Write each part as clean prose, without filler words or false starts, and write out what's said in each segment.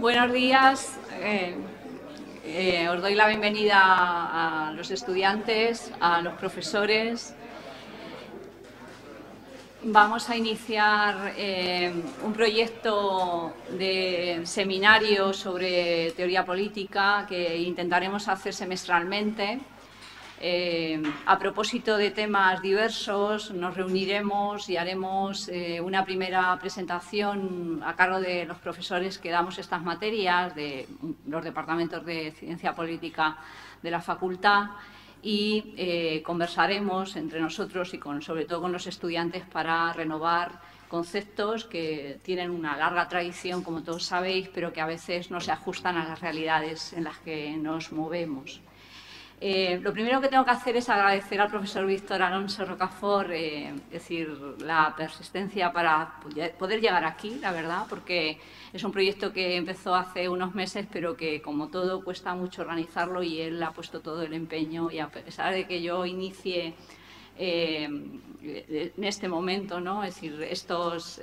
Buenos días. Os doy la bienvenida a los estudiantes, a los profesores. Vamos a iniciar un proyecto de seminario sobre teoría política que intentaremos hacer semestralmente. A propósito de temas diversos, nos reuniremos y haremos una primera presentación a cargo de los profesores que damos estas materias, de los departamentos de Ciencia Política de la Facultad, y conversaremos entre nosotros y sobre todo con los estudiantes para renovar conceptos que tienen una larga tradición, como todos sabéis, pero que a veces no se ajustan a las realidades en las que nos movemos. Lo primero que tengo que hacer es agradecer al profesor Víctor Alonso Rocafort, la persistencia para poder llegar aquí, la verdad, porque es un proyecto que empezó hace unos meses, pero que, como todo, cuesta mucho organizarlo y él ha puesto todo el empeño. Y a pesar de que yo inicie en este momento, ¿no? Es decir, estos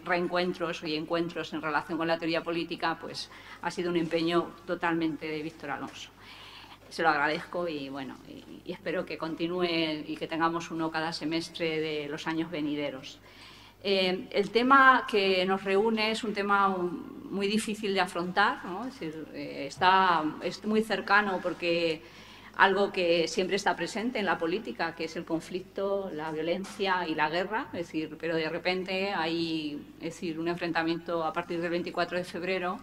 reencuentros y encuentros en relación con la teoría política, pues ha sido un empeño totalmente de Víctor Alonso. Se lo agradezco y bueno, y espero que continúe y que tengamos uno cada semestre de los años venideros. El tema que nos reúne es un tema muy difícil de afrontar, ¿no? Es decir, es muy cercano porque algo que siempre está presente en la política, que es el conflicto, la violencia y la guerra, es decir, pero de repente hay un enfrentamiento a partir del 24 de febrero,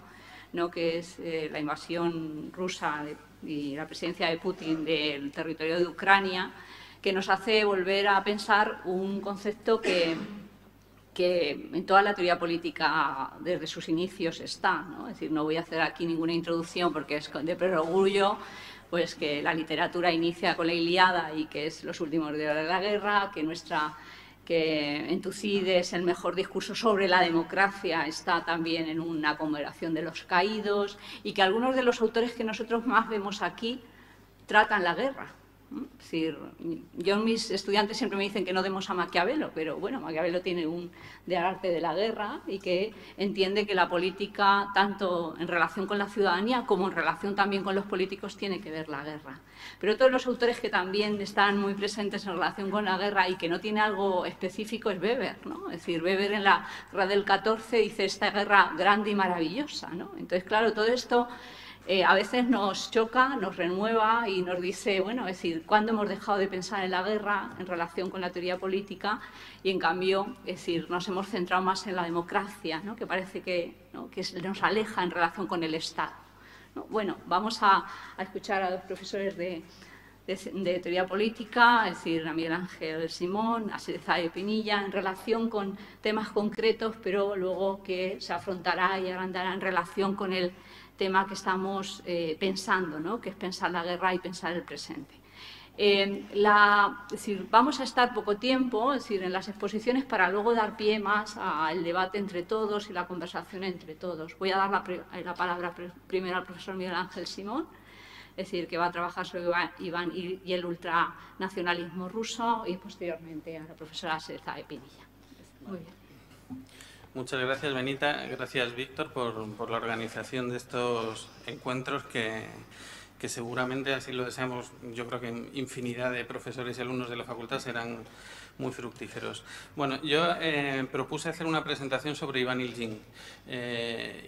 ¿no? Que es la invasión rusa y la presidencia de Putin del territorio de Ucrania, que nos hace volver a pensar un concepto que en toda la teoría política desde sus inicios está, ¿no? Es decir, no voy a hacer aquí ninguna introducción porque es de perogrullo, pues que la literatura inicia con la Ilíada y que es los últimos días de la guerra, que en Tucídides el mejor discurso sobre la democracia está también en una conmemoración de los caídos y que algunos de los autores que nosotros más vemos aquí tratan la guerra. Es decir, mis estudiantes siempre me dicen que no demos a Maquiavelo, pero bueno, Maquiavelo tiene un de arte de la guerra y que entiende que la política, tanto en relación con la ciudadanía como en relación también con los políticos, tiene que ver la guerra. Pero todos los autores que también están muy presentes en relación con la guerra y que no tiene algo específico es Weber, ¿no? Es decir, Weber en la Guerra del 14 dice esta guerra grande y maravillosa, ¿no? Entonces, claro, todo esto a veces nos choca, nos renueva y nos dice, bueno, es decir, ¿cuándo hemos dejado de pensar en la guerra en relación con la teoría política? Y en cambio, es decir, nos hemos centrado más en la democracia, ¿no? Que parece que, ¿no? que nos aleja en relación con el Estado, ¿no? Bueno, vamos a escuchar a los profesores de teoría política, es decir, a Miguel Ángel Simón, a Cezárea Pinilla, en relación con temas concretos, pero luego que se afrontará y agrandará en relación con el tema que estamos pensando, ¿no? Que es pensar la guerra y pensar el presente. Vamos a estar poco tiempo, es decir, en las exposiciones para luego dar pie más al debate entre todos y la conversación entre todos. Voy a dar la palabra primero al profesor Miguel Ángel Simón, es decir, que va a trabajar sobre Iván y el ultranacionalismo ruso, y posteriormente a la profesora Cezárea Pinilla. Muy bien. Muchas gracias, Benita. Gracias, Víctor, por la organización de estos encuentros que seguramente, así lo deseamos, yo creo que infinidad de profesores y alumnos de la facultad serán muy fructíferos. Bueno, yo propuse hacer una presentación sobre Iván Ilyin.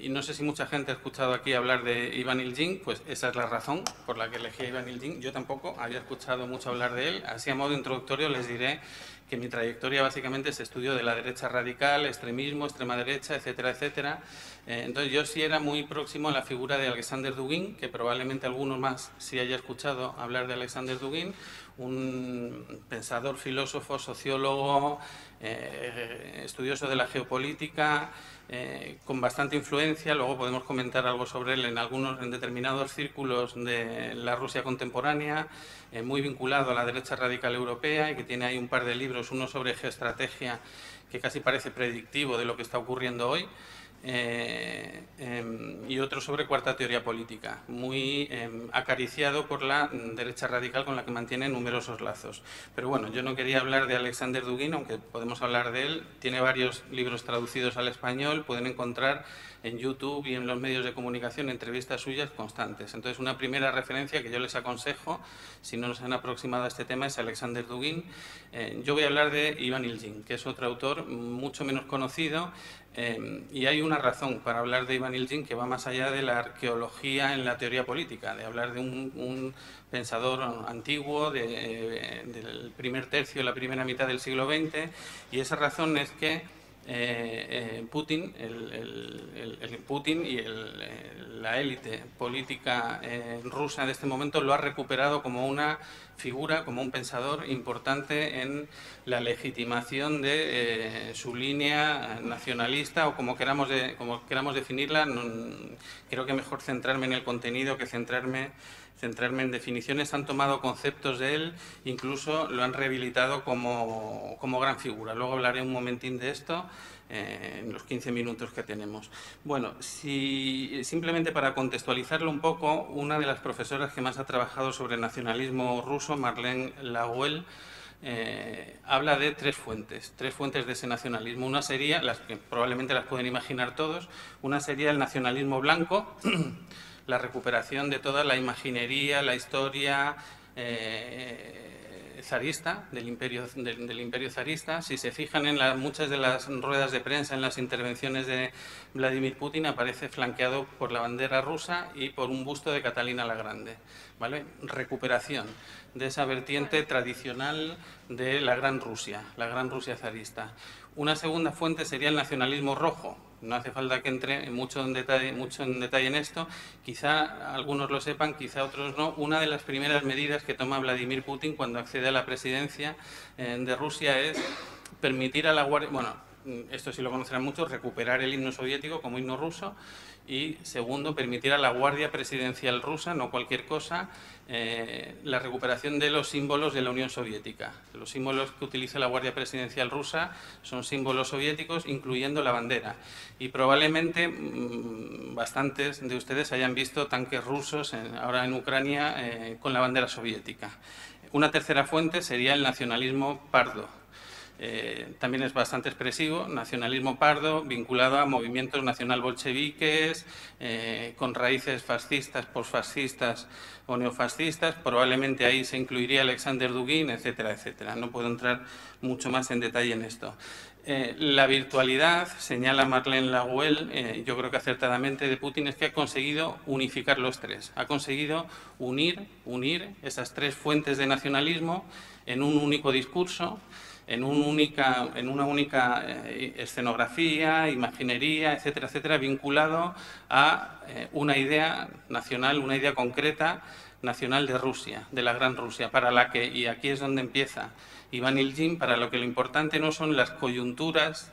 Y no sé si mucha gente ha escuchado aquí hablar de Iván Ilyin, pues esa es la razón por la que elegí a Iván Ilyin. Yo tampoco había escuchado mucho hablar de él. Así, a modo introductorio, les diré que mi trayectoria básicamente es estudio de la derecha radical, extremismo, extrema derecha, etcétera, etcétera. Entonces yo sí era muy próximo a la figura de Alexander Dugin, que probablemente algunos más sí haya escuchado hablar de Alexander Dugin, un pensador, filósofo, sociólogo, estudioso de la geopolítica, con bastante influencia. Luego podemos comentar algo sobre él en determinados círculos de la Rusia contemporánea, muy vinculado a la derecha radical europea y que tiene ahí un par de libros, uno sobre geoestrategia que casi parece predictivo de lo que está ocurriendo hoy, y otro sobre cuarta teoría política, muy acariciado por la derecha radical con la que mantiene numerosos lazos. Pero bueno, yo no quería hablar de Alexander Dugin, aunque podemos hablar de él. Tiene varios libros traducidos al español, pueden encontrar en YouTube y en los medios de comunicación entrevistas suyas constantes. Entonces, una primera referencia que yo les aconsejo, si no nos han aproximado a este tema, es Alexander Dugin. Yo voy a hablar de Ivan Ilyin, que es otro autor mucho menos conocido, y hay una razón para hablar de Ivan Ilyin que va más allá de la arqueología en la teoría política, de hablar de un pensador antiguo del primer tercio, la primera mitad del siglo XX, y esa razón es que Putin, Putin y la élite política rusa de este momento lo ha recuperado como una figura, como un pensador importante en la legitimación de su línea nacionalista, o como queramos definirla. Creo que mejor centrarme en el contenido que centrarme en definiciones. Han tomado conceptos de él, incluso lo han rehabilitado como gran figura. Luego hablaré un momentín de esto en los 15 minutos que tenemos. Bueno, simplemente para contextualizarlo un poco, una de las profesoras que más ha trabajado sobre el nacionalismo ruso, Marlene Laguel, habla de tres fuentes de ese nacionalismo. Una sería, las que probablemente las pueden imaginar todos, una sería el nacionalismo blanco, la recuperación de toda la imaginería, la historia zarista, del imperio zarista. Si se fijan en muchas de las ruedas de prensa, en las intervenciones de Vladimir Putin, aparece flanqueado por la bandera rusa y por un busto de Catalina la Grande, ¿vale? Recuperación de esa vertiente tradicional de la Gran Rusia zarista. Una segunda fuente sería el nacionalismo rojo. No hace falta que entre mucho en detalle en esto. Quizá algunos lo sepan, quizá otros no. Una de las primeras medidas que toma Vladimir Putin cuando accede a la presidencia de Rusia es permitir a la Guardia... Bueno, esto sí lo conocerán muchos, recuperar el himno soviético como himno ruso. Y segundo, permitir a la Guardia Presidencial rusa, no cualquier cosa, la recuperación de los símbolos de la Unión Soviética. Los símbolos que utiliza la Guardia Presidencial rusa son símbolos soviéticos, incluyendo la bandera. Y probablemente bastantes de ustedes hayan visto tanques rusos ahora en Ucrania con la bandera soviética. Una tercera fuente sería el nacionalismo pardo. También es bastante expresivo, nacionalismo pardo, vinculado a movimientos nacional-bolcheviques, con raíces fascistas, posfascistas o neofascistas. Probablemente ahí se incluiría Alexander Dugin, etcétera, etcétera. No puedo entrar mucho más en detalle en esto. La virtualidad, señala Marlene Laguel, yo creo que acertadamente, de Putin, es que ha conseguido unificar los tres. Ha conseguido unir esas tres fuentes de nacionalismo en un único discurso, en una única escenografía, imaginería, etcétera, etcétera, vinculado a una idea nacional, una idea concreta nacional de Rusia, de la Gran Rusia, para la que, y aquí es donde empieza Ivan Ilyin, para lo que lo importante no son las coyunturas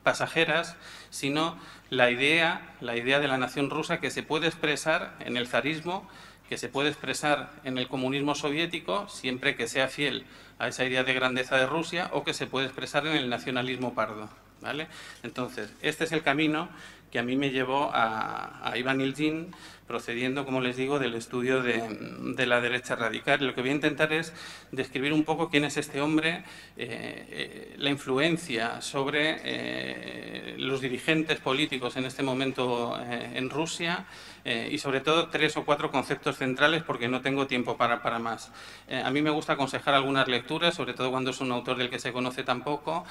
pasajeras, sino la idea de la nación rusa, que se puede expresar en el zarismo, que se puede expresar en el comunismo soviético, siempre que sea fiel a esa idea de grandeza de Rusia, o que se puede expresar en el nacionalismo pardo, ¿vale? Entonces, este es el camino que a mí me llevó a Ivan Ilyin, procediendo, como les digo, del estudio de la derecha radical. Lo que voy a intentar es describir un poco quién es este hombre, la influencia sobre los dirigentes políticos en este momento en Rusia, y sobre todo 3 o 4 conceptos centrales, porque no tengo tiempo para más. A mí me gusta aconsejar algunas lecturas, sobre todo cuando es un autor del que se conoce tan poco.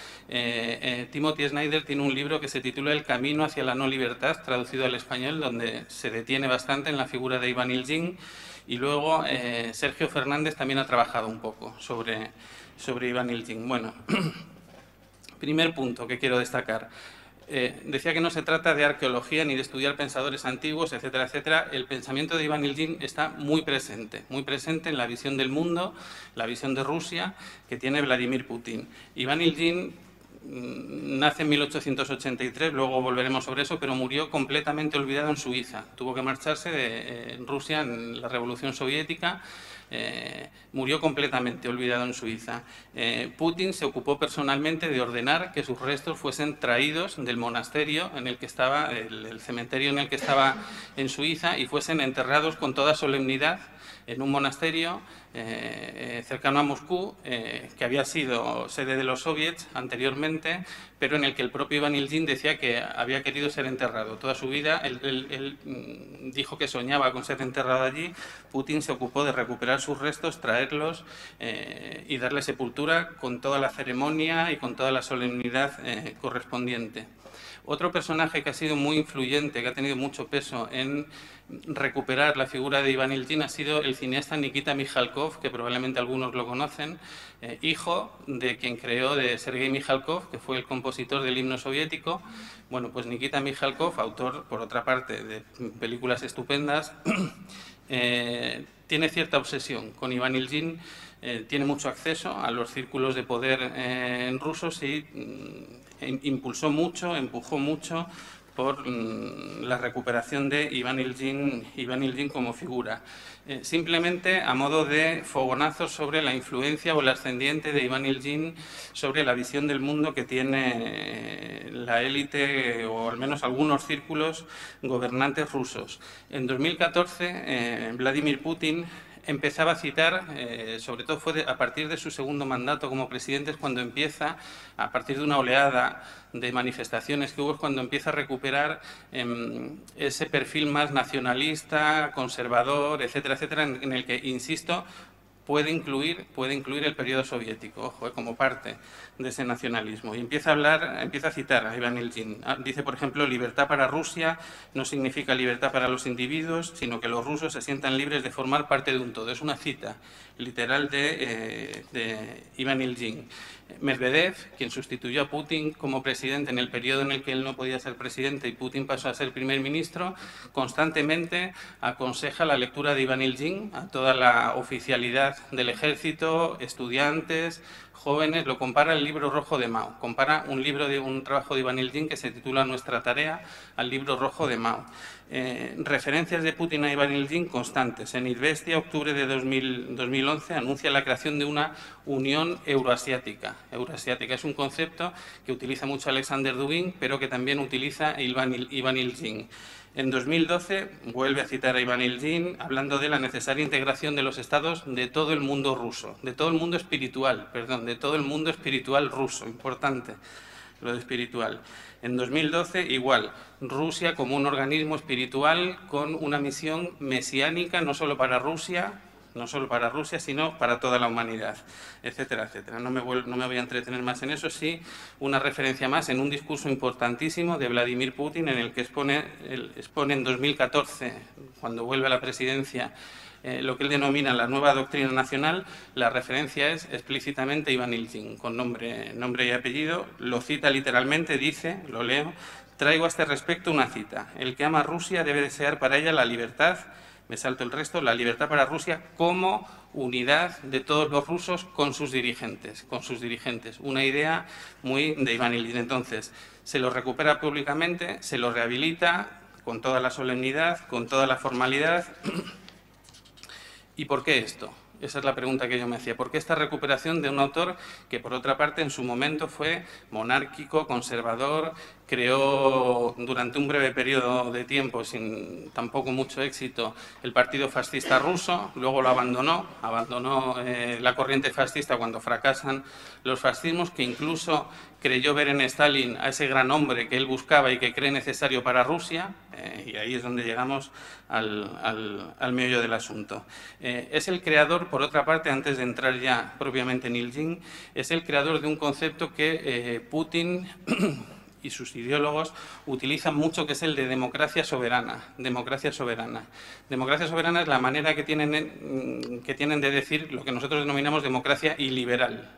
Timothy Snyder tiene un libro que se titula El camino hacia la no libertad, traducido al español, donde se detiene bastante en la figura de Ivan Ilyin. Y luego Sergio Fernández también ha trabajado un poco sobre Ivan Ilyin. Bueno, primer punto que quiero destacar. Decía que no se trata de arqueología ni de estudiar pensadores antiguos, etcétera, etcétera. El pensamiento de Ivan Ilyin está muy presente en la visión del mundo, la visión de Rusia que tiene Vladimir Putin. Ivan Ilyin nace en 1883, luego volveremos sobre eso, pero murió completamente olvidado en Suiza. Tuvo que marcharse de Rusia en la Revolución Soviética. murió completamente olvidado en Suiza. Putin se ocupó personalmente de ordenar que sus restos fuesen traídos del monasterio en el que estaba, el cementerio en el que estaba en Suiza, y fuesen enterrados con toda solemnidad en un monasterio cercano a Moscú, que había sido sede de los soviets anteriormente, pero en el que el propio Iván Ilyin decía que había querido ser enterrado. Toda su vida él dijo que soñaba con ser enterrado allí. Putin se ocupó de recuperar sus restos, traerlos y darle sepultura con toda la ceremonia y con toda la solemnidad correspondiente. Otro personaje que ha sido muy influyente, que ha tenido mucho peso en recuperar la figura de Iván Ilyin, ha sido el cineasta Nikita Mikhalkov, que probablemente algunos lo conocen, hijo de quien creó de Sergei Mikhalkov, que fue el compositor del himno soviético. Bueno, pues Nikita Mikhalkov, autor, por otra parte, de películas estupendas, tiene cierta obsesión con Iván Ilyin, tiene mucho acceso a los círculos de poder rusos y impulsó mucho, empujó mucho por la recuperación de Iván Ilyin como figura. Simplemente a modo de fogonazo sobre la influencia o el ascendiente de Iván Ilyin sobre la visión del mundo que tiene la élite o al menos algunos círculos gobernantes rusos. En 2014, Vladimir Putin empezaba a citar, sobre todo fue a partir de su segundo mandato como presidente, es cuando empieza, a partir de una oleada de manifestaciones que hubo, es cuando empieza a recuperar ese perfil más nacionalista, conservador, etcétera, etcétera, en el que, insisto, puede incluir el periodo soviético, ojo, como parte de ese nacionalismo. Y empieza a citar a Iván Ilyin. Dice, por ejemplo, libertad para Rusia no significa libertad para los individuos, sino que los rusos se sientan libres de formar parte de un todo. Es una cita literal de Iván Ilyin. Medvedev, quien sustituyó a Putin como presidente en el periodo en el que él no podía ser presidente y Putin pasó a ser primer ministro, constantemente aconseja la lectura de Iván Ilyin a toda la oficialidad del ejército, estudiantes, jóvenes. Lo compara al libro rojo de Mao, compara un trabajo de Iván Ilyin que se titula Nuestra tarea al libro rojo de Mao. Referencias de Putin a Iván Ilyin constantes. En Izvestia, octubre de 2011, anuncia la creación de una Unión Euroasiática. Euroasiática es un concepto que utiliza mucho Alexander Dugin, pero que también utiliza Iván Ilyin. En 2012 vuelve a citar a Iván Ilyin hablando de la necesaria integración de los estados de todo el mundo ruso, de todo el mundo espiritual, de todo el mundo espiritual ruso, importante lo de espiritual. En 2012, igual, Rusia como un organismo espiritual con una misión mesiánica, no solo para Rusia, sino para toda la humanidad, etcétera, etcétera. No me voy a entretener más en eso, sí, una referencia más en un discurso importantísimo de Vladimir Putin, en el que expone en 2014, cuando vuelve a la presidencia, lo que él denomina la nueva doctrina nacional. La referencia es explícitamente Iván Ilyin, con nombre y apellido. Lo cita literalmente, dice, lo leo: traigo a este respecto una cita. El que ama a Rusia debe desear para ella la libertad, me salto el resto, la libertad para Rusia como unidad de todos los rusos con sus dirigentes. Una idea muy de Iván Ilyin. Entonces, se lo recupera públicamente, se lo rehabilita con toda la solemnidad, con toda la formalidad. ¿Y por qué esto? Esa es la pregunta que yo me hacía. ¿Por qué esta recuperación de un autor que, por otra parte, en su momento fue monárquico, conservador, creó durante un breve periodo de tiempo, sin tampoco mucho éxito, el Partido Fascista Ruso, luego lo abandonó la corriente fascista cuando fracasan los fascismos, que incluso creyó ver en Stalin a ese gran hombre que él buscaba y que cree necesario para Rusia, y ahí es donde llegamos al meollo del asunto. Es el creador, por otra parte, antes de entrar ya propiamente en Ilyin, es el creador de un concepto que Putin y sus ideólogos utilizan mucho, que es el de democracia soberana. Democracia soberana es la manera que tienen de decir lo que nosotros denominamos democracia iliberal,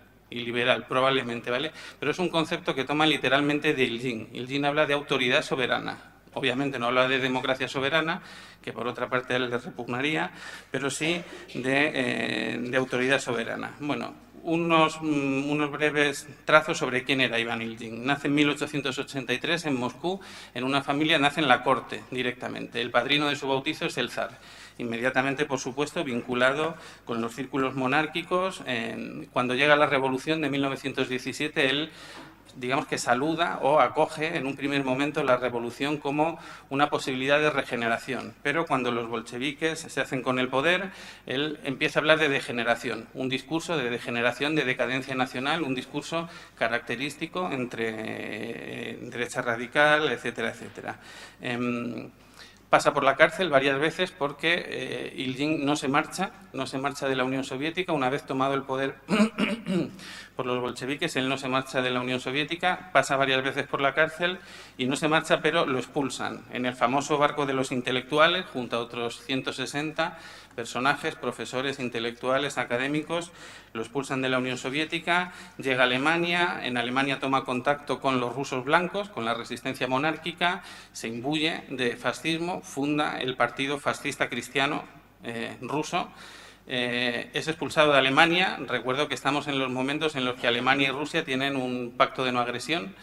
probablemente, ¿vale? Pero es un concepto que toma literalmente de Ilyin. Ilyin habla de autoridad soberana. Obviamente no habla de democracia soberana, que por otra parte a él le repugnaría, pero sí de autoridad soberana. Bueno, unos breves trazos sobre quién era Iván Iljin. Nace en 1883 en Moscú, en una familia, nace en la corte directamente. El padrino de su bautizo es el zar. Inmediatamente, por supuesto, vinculado con los círculos monárquicos. Cuando llega la Revolución de 1917, él, digamos que saluda o acoge en un primer momento la revolución como una posibilidad de regeneración. Pero cuando los bolcheviques se hacen con el poder, él empieza a hablar de degeneración, un discurso de degeneración, de decadencia nacional, un discurso característico entre derecha radical, etcétera, etcétera. Pasa por la cárcel varias veces porque Iljin no se marcha de la Unión Soviética. Una vez tomado el poder por los bolcheviques, él no se marcha de la Unión Soviética, pasa varias veces por la cárcel y no se marcha, pero lo expulsan. En el famoso barco de los intelectuales, junto a otros 160 personajes, profesores, intelectuales, académicos, lo expulsan de la Unión Soviética, llega a Alemania, en Alemania toma contacto con los rusos blancos, con la resistencia monárquica, se imbuye de fascismo, funda el Partido Fascista Cristiano ruso. Es expulsado de Alemania. Recuerdo que estamos en los momentos en los que Alemania y Rusia tienen un pacto de no agresión.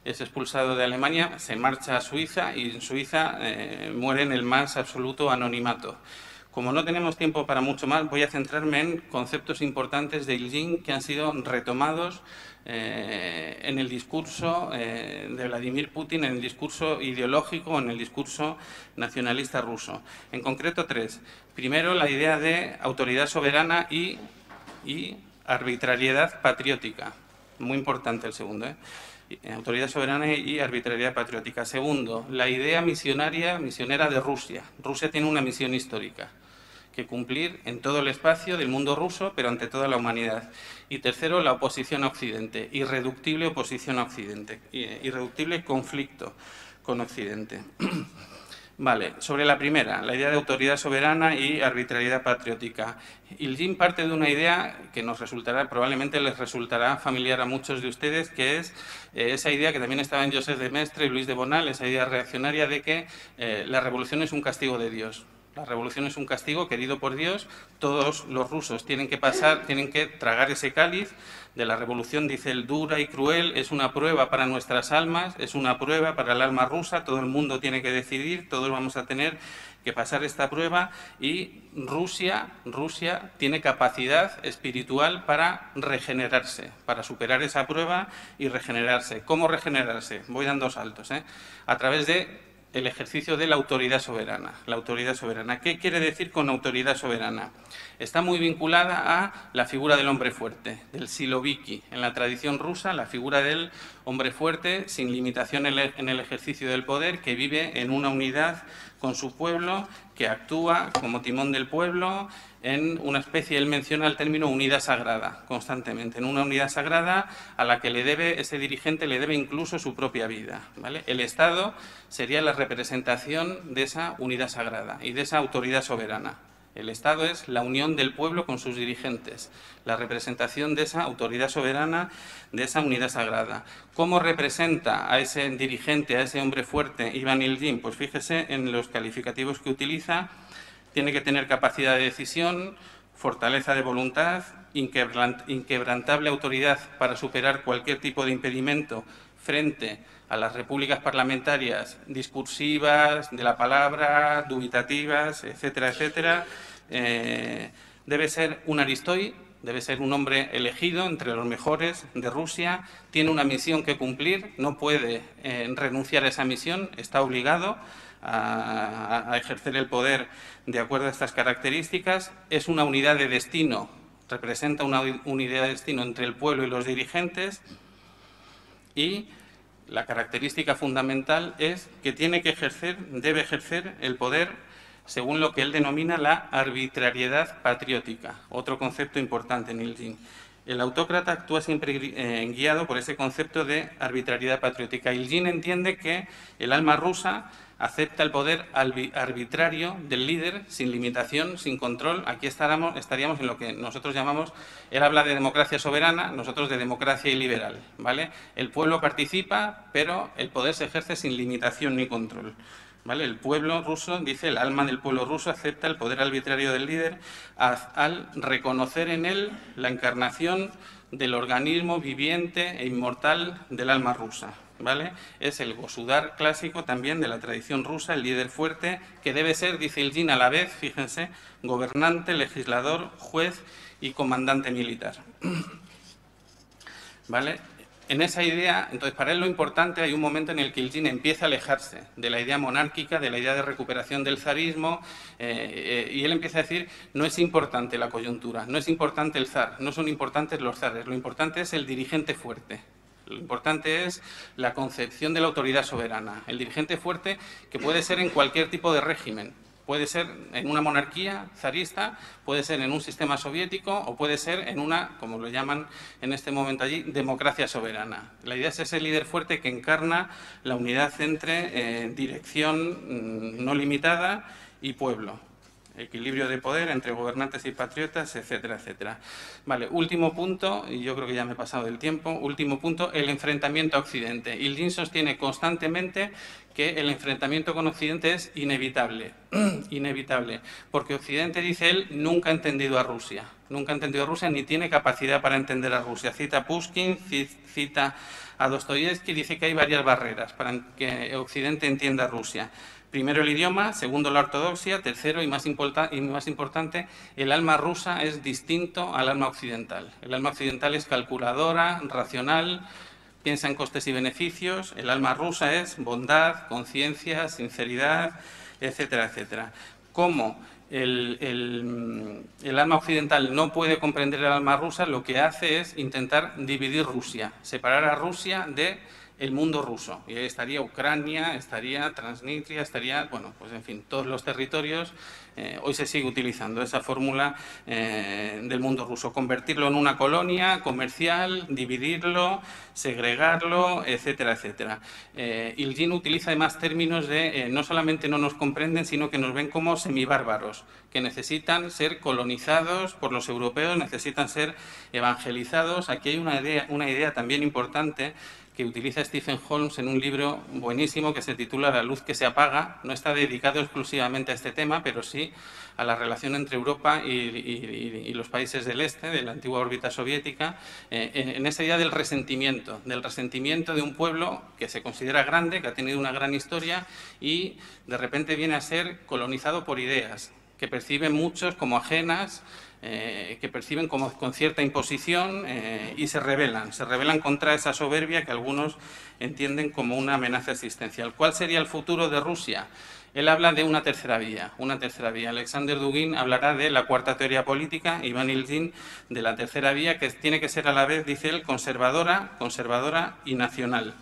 Es expulsado de Alemania, se marcha a Suiza y en Suiza muere en el más absoluto anonimato. Como no tenemos tiempo para mucho más, voy a centrarme en conceptos importantes de Iljin que han sido retomados en el discurso de Vladimir Putin, en el discurso ideológico, en el discurso nacionalista ruso. En concreto, tres. Primero, la idea de autoridad soberana y arbitrariedad patriótica. Muy importante el segundo, autoridad soberana y arbitrariedad patriótica. Segundo, la idea misionera de Rusia. Rusia tiene una misión histórica que cumplir en todo el espacio del mundo ruso, pero ante toda la humanidad. Y tercero, la oposición a Occidente, irreductible oposición a Occidente, irreductible conflicto con Occidente. Vale, sobre la primera, la idea de autoridad soberana y arbitrariedad patriótica. Iljin parte de una idea que nos resultará, probablemente les resultará familiar a muchos de ustedes, que es esa idea que también estaba en Joseph de Maistre y Luis de Bonal, esa idea reaccionaria de que la revolución es un castigo de Dios. La revolución es un castigo querido por Dios. Todos los rusos tienen que tragar ese cáliz de la revolución, dice él, dura y cruel, es una prueba para nuestras almas, es una prueba para el alma rusa, todo el mundo tiene que decidir, todos vamos a tener que pasar esta prueba y Rusia tiene capacidad espiritual para regenerarse, para superar esa prueba y regenerarse. ¿Cómo regenerarse? Voy dando saltos, a través de el ejercicio de la autoridad soberana. La autoridad soberana. ¿Qué quiere decir con autoridad soberana? Está muy vinculada a la figura del hombre fuerte, del siloviki. En la tradición rusa, la figura del hombre fuerte, sin limitación en el ejercicio del poder, que vive en una unidad con su pueblo, que actúa como timón del pueblo, en una especie, él menciona el término unidad sagrada, constantemente, en una unidad sagrada a la que ese dirigente le debe incluso su propia vida, ¿vale? El Estado sería la representación de esa unidad sagrada y de esa autoridad soberana. El Estado es la unión del pueblo con sus dirigentes, la representación de esa autoridad soberana, de esa unidad sagrada. ¿Cómo representa a ese dirigente, a ese hombre fuerte, Iván Iljin? Pues fíjese en los calificativos que utiliza. Tiene que tener capacidad de decisión, fortaleza de voluntad, inquebrantable autoridad para superar cualquier tipo de impedimento frente a las repúblicas parlamentarias discursivas, de la palabra, dubitativas, etcétera, etcétera. Debe ser un Aristoi, debe ser un hombre elegido entre los mejores de Rusia, tiene una misión que cumplir, no puede renunciar a esa misión, está obligado a ejercer el poder de acuerdo a estas características. Es una unidad de destino, representa una unidad de destino entre el pueblo y los dirigentes, y la característica fundamental es que debe ejercer el poder según lo que él denomina la arbitrariedad patriótica, otro concepto importante en Iljin. El autócrata actúa siempre guiado por ese concepto de arbitrariedad patriótica. Iljin entiende que el alma rusa acepta el poder arbitrario del líder, sin limitación, sin control. Aquí estaríamos en lo que nosotros llamamos, él habla de democracia soberana, nosotros de democracia iliberal, ¿vale? El pueblo participa, pero el poder se ejerce sin limitación ni control. ¿Vale? El pueblo ruso, dice, el alma del pueblo ruso acepta el poder arbitrario del líder al reconocer en él la encarnación del organismo viviente e inmortal del alma rusa. ¿Vale? Es el Gosudar clásico también de la tradición rusa, el líder fuerte, que debe ser, dice Ilyin, a la vez, fíjense, gobernante, legislador, juez y comandante militar. ¿Vale? En esa idea, entonces, para él lo importante, hay un momento en el que Ilyin empieza a alejarse de la idea monárquica, de la idea de recuperación del zarismo, y él empieza a decir, no es importante la coyuntura, no es importante el zar, no son importantes los zares, lo importante es el dirigente fuerte. Lo importante es la concepción de la autoridad soberana, el dirigente fuerte que puede ser en cualquier tipo de régimen. Puede ser en una monarquía zarista, puede ser en un sistema soviético o puede ser en una, como lo llaman en este momento allí, democracia soberana. La idea es ese líder fuerte que encarna la unidad entre dirección no limitada y pueblo. Equilibrio de poder entre gobernantes y patriotas, etcétera, etcétera. Vale, último punto, y yo creo que ya me he pasado del tiempo, último punto, el enfrentamiento a Occidente. Ilyin sostiene constantemente que el enfrentamiento con Occidente es inevitable, inevitable, porque Occidente, dice él, nunca ha entendido a Rusia, nunca ha entendido a Rusia ni tiene capacidad para entender a Rusia. Cita a Pushkin, cita a Dostoyevsky, dice que hay varias barreras para que Occidente entienda a Rusia. Primero el idioma, segundo la ortodoxia, tercero y más importante, el alma rusa es distinto al alma occidental. El alma occidental es calculadora, racional, piensa en costes y beneficios. El alma rusa es bondad, conciencia, sinceridad, etcétera, etcétera. ¿Cómo el alma occidental no puede comprender el alma rusa? Lo que hace es intentar dividir Rusia, separar a Rusia de el mundo ruso. Y ahí estaría Ucrania, estaría Transnistria, estaría, bueno, pues en fin, todos los territorios. Hoy se sigue utilizando esa fórmula del mundo ruso. Convertirlo en una colonia comercial, dividirlo, segregarlo, etcétera, etcétera. Ilyin utiliza además términos de no solamente no nos comprenden, sino que nos ven como semibárbaros, que necesitan ser colonizados por los europeos, necesitan ser evangelizados. Aquí hay una idea también importante que utiliza Stephen Holmes en un libro buenísimo que se titula La luz que se apaga. No está dedicado exclusivamente a este tema, pero sí a la relación entre Europa y los países del este, de la antigua órbita soviética, en esa idea del resentimiento de un pueblo que se considera grande, que ha tenido una gran historia y de repente viene a ser colonizado por ideas que perciben muchos como ajenas, que perciben como con cierta imposición y se rebelan contra esa soberbia que algunos entienden como una amenaza existencial. ¿Cuál sería el futuro de Rusia? Él habla de una tercera vía. Alexander Dugin hablará de la cuarta teoría política, Iván Ilyin de la tercera vía, que tiene que ser a la vez, dice él, conservadora y nacional.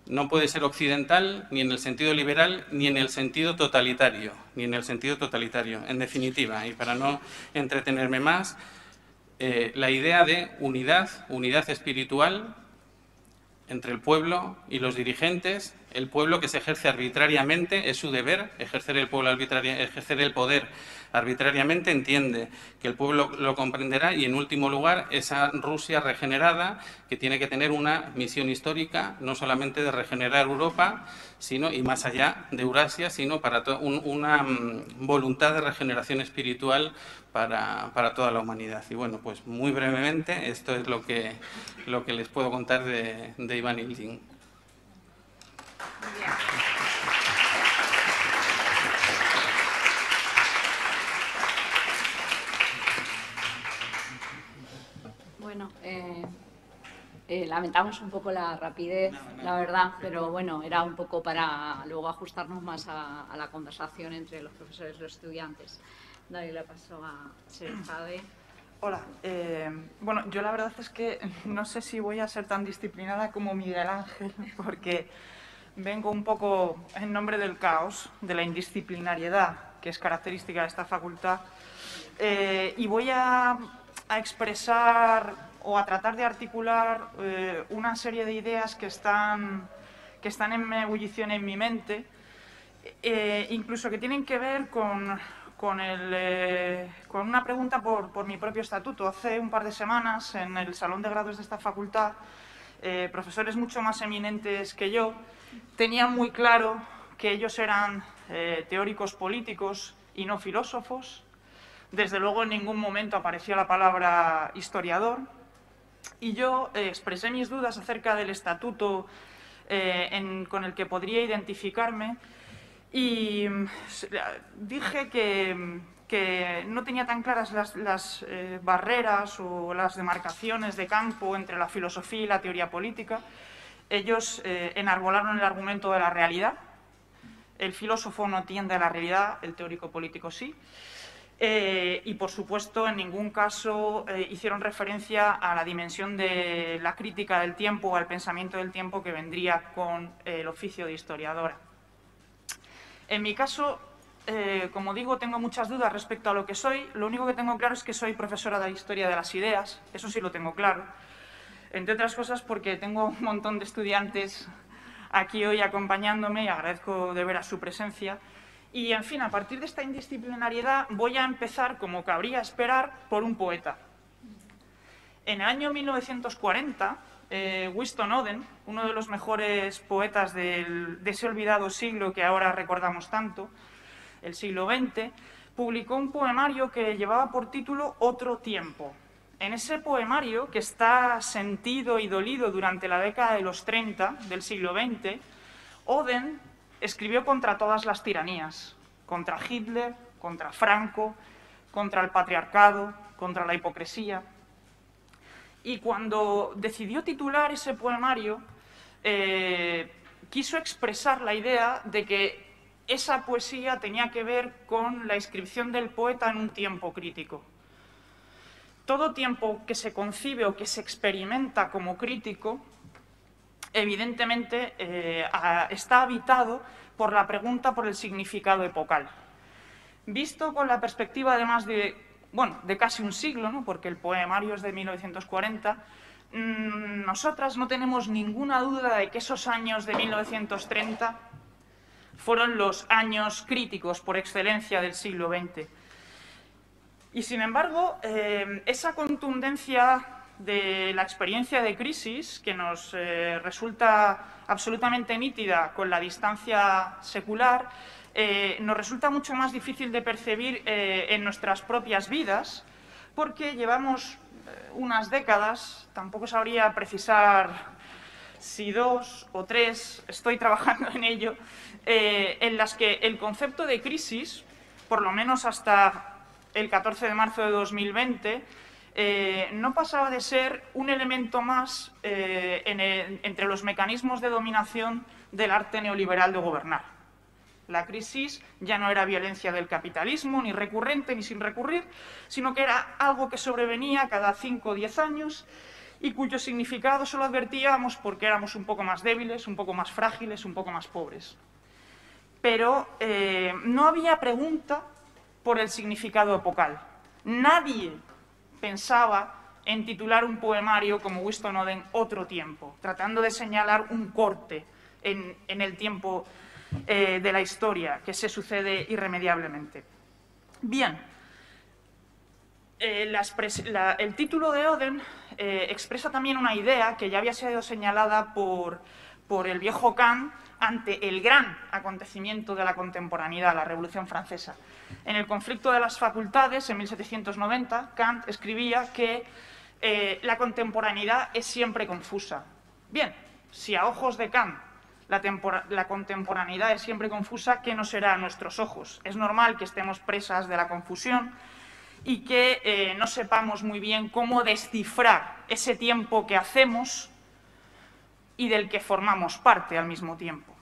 No puede ser occidental ni en el sentido liberal ni en el sentido totalitario. En definitiva, y para no entretenerme más, la idea de unidad espiritual entre el pueblo y los dirigentes. El pueblo que se ejerce arbitrariamente, es su deber ejercer el poder arbitrariamente, entiende que el pueblo lo comprenderá y, en último lugar, esa Rusia regenerada que tiene que tener una misión histórica, no solamente de regenerar Europa, sino, y más allá de Eurasia, sino para una voluntad de regeneración espiritual para toda la humanidad. Y bueno, pues muy brevemente, esto es lo que les puedo contar de Iván Ilyin. Bueno, lamentamos un poco la rapidez, la verdad, pero bueno, era un poco para luego ajustarnos más a la conversación entre los profesores y los estudiantes. Dale, le paso a Serjade. Hola, bueno, yo la verdad es que no sé si voy a ser tan disciplinada como Miguel Ángel, porque vengo un poco en nombre del caos, de la indisciplinariedad, que es característica de esta facultad, y voy a expresar o a tratar de articular una serie de ideas que están en ebullición en mi mente, incluso que tienen que ver con una pregunta por mi propio estatuto. Hace un par de semanas, en el salón de grados de esta facultad, profesores mucho más eminentes que yo tenían muy claro que ellos eran teóricos políticos y no filósofos. Desde luego en ningún momento aparecía la palabra historiador. Y yo expresé mis dudas acerca del estatuto con el que podría identificarme y dije que no tenía tan claras las barreras o las demarcaciones de campo entre la filosofía y la teoría política. Ellos enarbolaron el argumento de la realidad. El filósofo no tiende a la realidad, el teórico político sí. Y, por supuesto, en ningún caso hicieron referencia a la dimensión de la crítica del tiempo o al pensamiento del tiempo que vendría con el oficio de historiadora. En mi caso, como digo, tengo muchas dudas respecto a lo que soy. Lo único que tengo claro es que soy profesora de Historia de las Ideas, eso sí lo tengo claro. Entre otras cosas porque tengo un montón de estudiantes aquí hoy acompañándome y agradezco de veras su presencia. Y, en fin, a partir de esta indisciplinariedad voy a empezar, como cabría esperar, por un poeta. En el año 1940, Winston Oden, uno de los mejores poetas de ese olvidado siglo que ahora recordamos tanto, el siglo XX, publicó un poemario que llevaba por título Otro tiempo. En ese poemario, que está sentido y dolido durante la década de los 30 del siglo XX, Oden escribió contra todas las tiranías, contra Hitler, contra Franco, contra el patriarcado, contra la hipocresía. Y cuando decidió titular ese poemario, quiso expresar la idea de que esa poesía tenía que ver con la inscripción del poeta en un tiempo crítico. Todo tiempo que se concibe o que se experimenta como crítico, evidentemente está habitado por la pregunta por el significado epocal. Visto con la perspectiva además de casi un siglo, ¿no? Porque el poemario es de 1940, nosotras no tenemos ninguna duda de que esos años de 1930 fueron los años críticos por excelencia del siglo XX. Y, sin embargo, esa contundencia de la experiencia de crisis, que nos resulta absolutamente nítida con la distancia secular, nos resulta mucho más difícil de percibir en nuestras propias vidas, porque llevamos unas décadas, tampoco sabría precisar si 2 o 3, estoy trabajando en ello, en las que el concepto de crisis, por lo menos hasta el 14 de marzo de 2020, no pasaba de ser un elemento más entre los mecanismos de dominación del arte neoliberal de gobernar. La crisis ya no era violencia del capitalismo, ni recurrente ni sin recurrir, sino que era algo que sobrevenía cada 5 o 10 años y cuyo significado solo advertíamos porque éramos un poco más débiles, un poco más frágiles, un poco más pobres. Pero no había pregunta por el significado epocal. Nadie pensaba en titular un poemario como Winston Oden Otro tiempo, tratando de señalar un corte en el tiempo de la historia que se sucede irremediablemente. Bien, el título de Oden expresa también una idea que ya había sido señalada por el viejo Kant ante el gran acontecimiento de la contemporaneidad, la Revolución Francesa. En el conflicto de las facultades, en 1790, Kant escribía que la contemporaneidad es siempre confusa. Bien, si a ojos de Kant la contemporaneidad es siempre confusa, ¿qué no será a nuestros ojos? Es normal que estemos presas de la confusión y que no sepamos muy bien cómo descifrar ese tiempo que hacemos y del que formamos parte al mismo tiempo.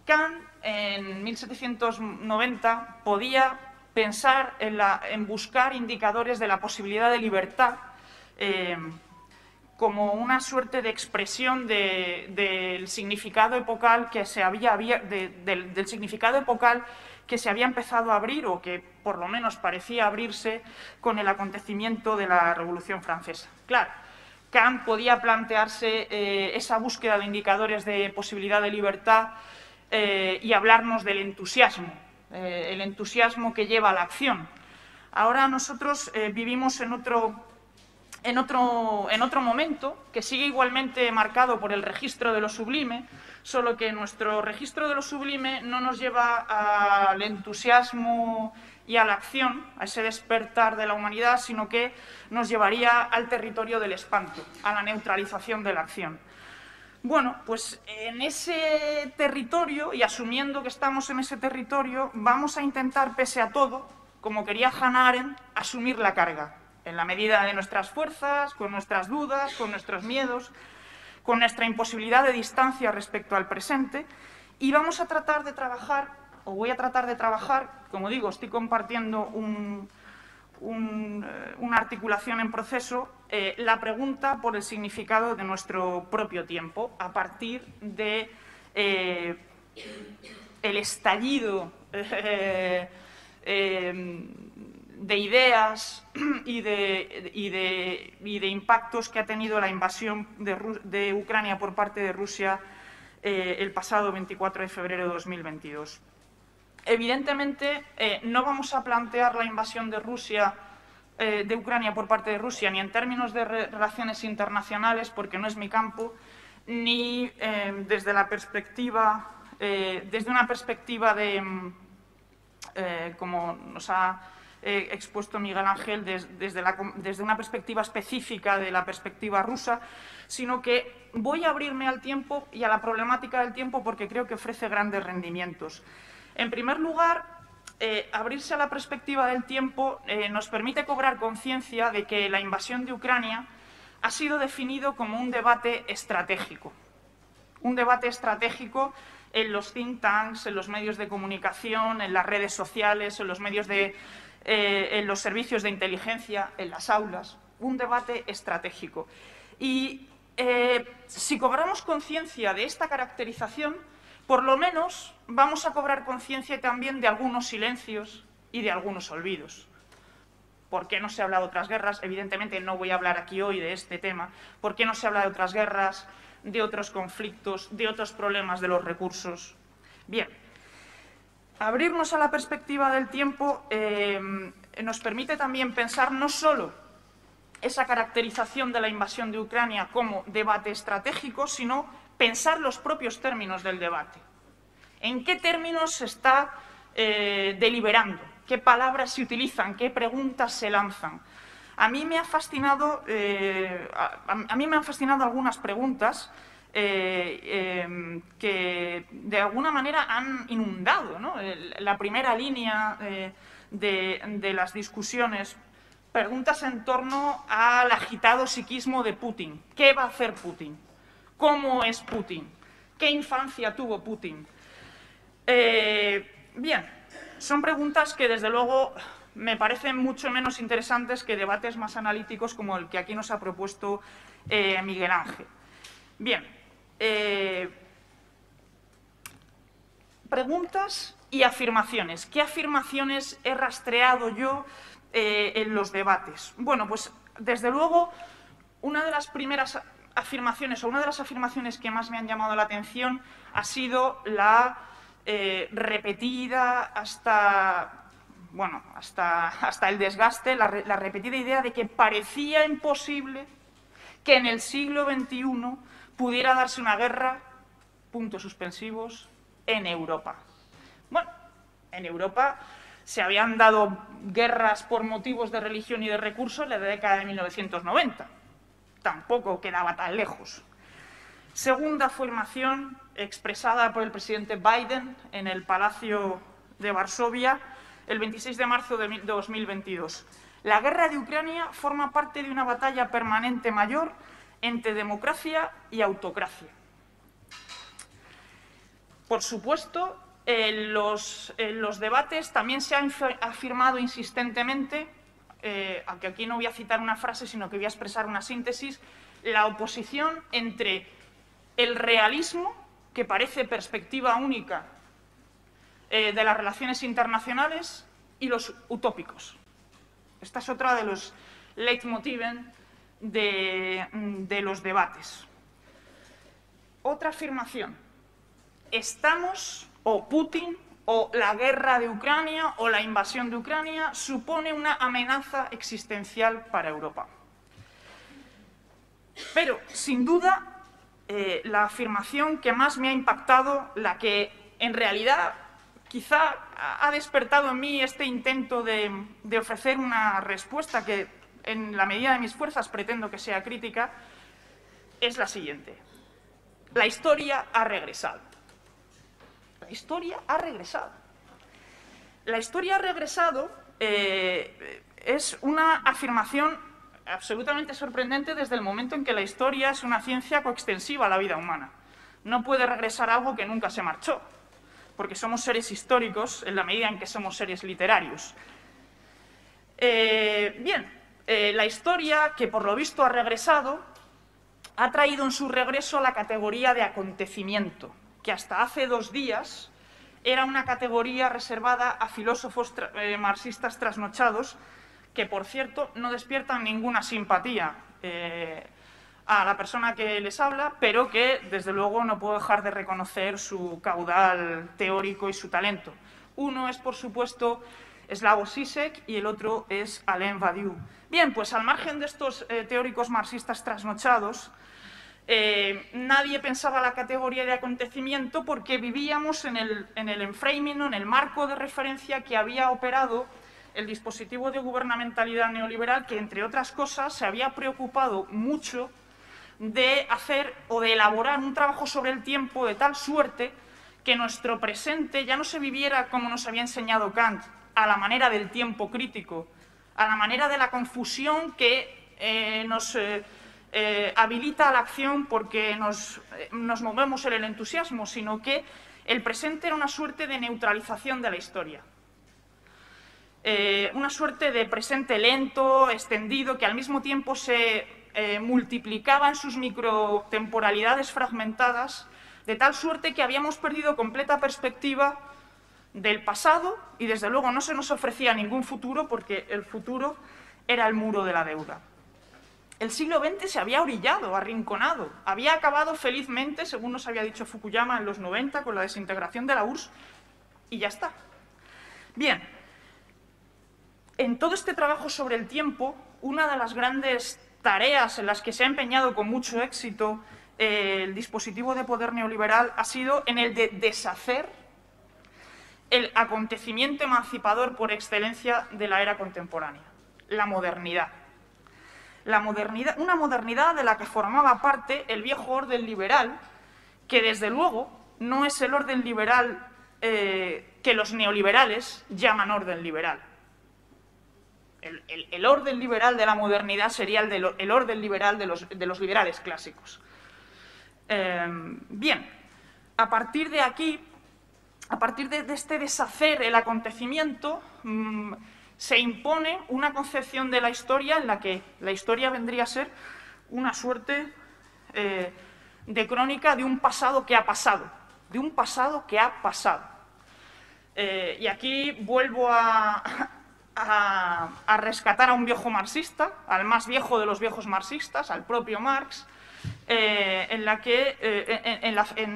Kant, en 1790, podía pensar en buscar indicadores de la posibilidad de libertad como una suerte de expresión del significado epocal que se había del significado epocal que se había empezado a abrir o que por lo menos parecía abrirse con el acontecimiento de la Revolución Francesa. Claro, Kant podía plantearse esa búsqueda de indicadores de posibilidad de libertad y hablarnos del entusiasmo, el entusiasmo que lleva a la acción. Ahora nosotros vivimos en otro en otro momento, que sigue igualmente marcado por el registro de lo sublime, solo que nuestro registro de lo sublime no nos lleva al entusiasmo y a la acción, a ese despertar de la humanidad, sino que nos llevaría al territorio del espanto, a la neutralización de la acción. Bueno, pues en ese territorio, y asumiendo que estamos en ese territorio, vamos a intentar, pese a todo, como quería Hannah Arendt, asumir la carga, en la medida de nuestras fuerzas, con nuestras dudas, con nuestros miedos, con nuestra imposibilidad de distancia respecto al presente, y vamos a tratar de trabajar, o voy a tratar de trabajar, como digo, estoy compartiendo una articulación en proceso, la pregunta por el significado de nuestro propio tiempo, a partir de el estallido de ideas y de impactos que ha tenido la invasión de Ucrania por parte de Rusia el pasado 24 de febrero de 2022. Evidentemente, no vamos a plantear la invasión de Ucrania por parte de Rusia ni en términos de relaciones internacionales, porque no es mi campo, ni desde una perspectiva de, como nos ha expuesto Miguel Ángel, desde una perspectiva específica de la perspectiva rusa, sino que voy a abrirme al tiempo y a la problemática del tiempo porque creo que ofrece grandes rendimientos. En primer lugar, abrirse a la perspectiva del tiempo nos permite cobrar conciencia de que la invasión de Ucrania ha sido definido como un debate estratégico. Un debate estratégico en los think tanks, en los medios de comunicación, en las redes sociales, en los servicios de inteligencia, en las aulas. Un debate estratégico. Y si cobramos conciencia de esta caracterización, por lo menos vamos a cobrar conciencia también de algunos silencios y de algunos olvidos. ¿Por qué no se habla de otras guerras? Evidentemente no voy a hablar aquí hoy de este tema. ¿Por qué no se habla de otras guerras, de otros conflictos, de otros problemas de los recursos? Bien, abrirnos a la perspectiva del tiempo nos permite también pensar no solo esa caracterización de la invasión de Ucrania como debate estratégico, sino pensar los propios términos del debate. ¿En qué términos se está deliberando? ¿Qué palabras se utilizan? ¿Qué preguntas se lanzan? A mí me han fascinado algunas preguntas que de alguna manera han inundado, ¿no?, la primera línea de las discusiones. Preguntas en torno al agitado psiquismo de Putin. ¿Qué va a hacer Putin? ¿Cómo es Putin? ¿Qué infancia tuvo Putin? Bien, son preguntas que desde luego me parecen mucho menos interesantes que debates más analíticos como el que aquí nos ha propuesto Miguel Ángel. Bien, preguntas y afirmaciones. ¿Qué afirmaciones he rastreado yo en los debates? Bueno, pues desde luego una de las primeras afirmaciones, o una de las afirmaciones que más me han llamado la atención, ha sido la repetida hasta el desgaste, la repetida idea de que parecía imposible que en el siglo XXI pudiera darse una guerra, puntos suspensivos, en Europa. Bueno, en Europa se habían dado guerras por motivos de religión y de recursos en la década de 1990. Tampoco quedaba tan lejos. Segunda afirmación expresada por el presidente Biden en el Palacio de Varsovia el 26 de marzo de 2022. La guerra de Ucrania forma parte de una batalla permanente mayor entre democracia y autocracia. Por supuesto, en los debates también se ha afirmado insistentemente, aunque aquí no voy a citar una frase, sino que voy a expresar una síntesis, la oposición entre el realismo, que parece perspectiva única de las relaciones internacionales, y los utópicos. Esta es otra de los leitmotiven de los debates. Otra afirmación. Estamos, o Putin, o la guerra de Ucrania, o la invasión de Ucrania, supone una amenaza existencial para Europa. Pero, sin duda, la afirmación que más me ha impactado, la que en realidad quizá ha despertado en mí este intento de ofrecer una respuesta que, en la medida de mis fuerzas, pretendo que sea crítica, es la siguiente. La historia ha regresado. La historia ha regresado. La historia ha regresado es una afirmación absolutamente sorprendente desde el momento en que la historia es una ciencia coextensiva a la vida humana. No puede regresar algo que nunca se marchó, porque somos seres históricos en la medida en que somos seres literarios. La historia, que por lo visto ha regresado, ha traído en su regreso la categoría de acontecimiento, que hasta hace 2 días era una categoría reservada a filósofos marxistas trasnochados, que, por cierto, no despiertan ninguna simpatía a la persona que les habla, pero que, desde luego, no puedo dejar de reconocer su caudal teórico y su talento. Uno es, por supuesto, Slavoj Žižek y el otro es Alain Badiou. Bien, pues al margen de estos teóricos marxistas trasnochados, nadie pensaba la categoría de acontecimiento porque vivíamos en el enframing, en el marco de referencia que había operado el dispositivo de gubernamentalidad neoliberal, que, entre otras cosas, se había preocupado mucho de hacer o de elaborar un trabajo sobre el tiempo de tal suerte que nuestro presente ya no se viviera como nos había enseñado Kant, a la manera del tiempo crítico, a la manera de la confusión que nos habilita a la acción porque nos movemos en el entusiasmo, sino que el presente era una suerte de neutralización de la historia. Una suerte de presente lento, extendido, que al mismo tiempo se multiplicaba en sus microtemporalidades fragmentadas, de tal suerte que habíamos perdido completa perspectiva del pasado y, desde luego, no se nos ofrecía ningún futuro porque el futuro era el muro de la deuda. El siglo XX se había orillado, arrinconado, había acabado felizmente, según nos había dicho Fukuyama en los 90, con la desintegración de la URSS, y ya está. Bien, en todo este trabajo sobre el tiempo, una de las grandes tareas en las que se ha empeñado con mucho éxito el dispositivo de poder neoliberal ha sido en el de deshacer el acontecimiento emancipador por excelencia de la era contemporánea, la modernidad. Una modernidad de la que formaba parte el viejo orden liberal, que desde luego no es el orden liberal que los neoliberales llaman orden liberal. El orden liberal de la modernidad sería el orden liberal de los liberales clásicos. Bien, a partir de aquí, a partir de este deshacer el acontecimiento, se impone una concepción de la historia en la que la historia vendría a ser una suerte de crónica de un pasado que ha pasado, de un pasado que ha pasado. Y aquí vuelvo a rescatar a un viejo marxista, al más viejo de los viejos marxistas, al propio Marx, en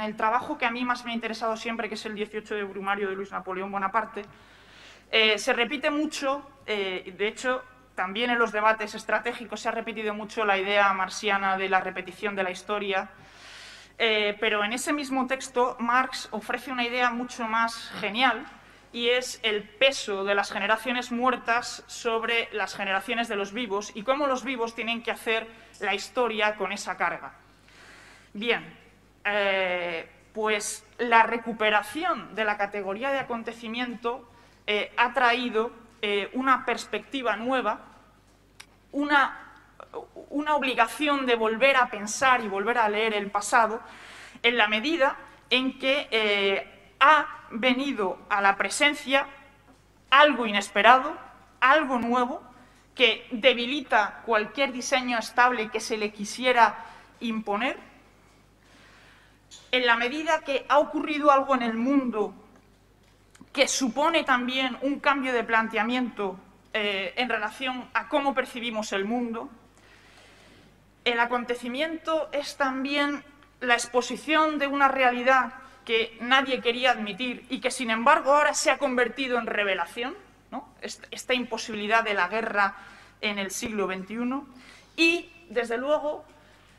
el trabajo que a mí más me ha interesado siempre, que es el 18 de Brumario de Luis Napoleón Bonaparte, se repite mucho, de hecho, también en los debates estratégicos se ha repetido mucho la idea marxiana de la repetición de la historia, pero en ese mismo texto Marx ofrece una idea mucho más genial, y es el peso de las generaciones muertas sobre las generaciones de los vivos y cómo los vivos tienen que hacer la historia con esa carga. Bien, pues la recuperación de la categoría de acontecimiento ha traído una perspectiva nueva, una obligación de volver a pensar y volver a leer el pasado, en la medida en que ha venido a la presencia algo inesperado, algo nuevo, que debilita cualquier diseño estable que se le quisiera imponer, en la medida que ha ocurrido algo en el mundo que supone también un cambio de planteamiento en relación a cómo percibimos el mundo. El acontecimiento es también la exposición de una realidad que nadie quería admitir y que, sin embargo, ahora se ha convertido en revelación, ¿no? Esta imposibilidad de la guerra en el siglo XXI. Y, desde luego,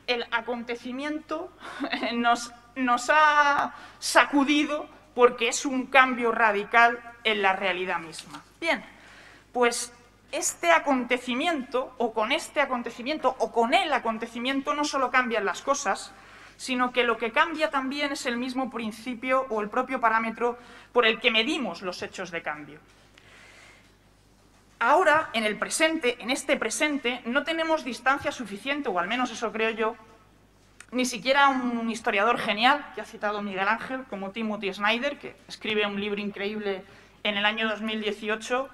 el acontecimiento nos ha sacudido porque es un cambio radical en la realidad misma. Bien, pues este acontecimiento, o con este acontecimiento, o con el acontecimiento, no solo cambian las cosas, sino que lo que cambia también es el mismo principio o el propio parámetro por el que medimos los hechos de cambio. Ahora, en el presente, en este presente, no tenemos distancia suficiente, o al menos eso creo yo, ni siquiera un historiador genial, que ha citado Miguel Ángel, como Timothy Snyder, que escribe un libro increíble en el año 2018,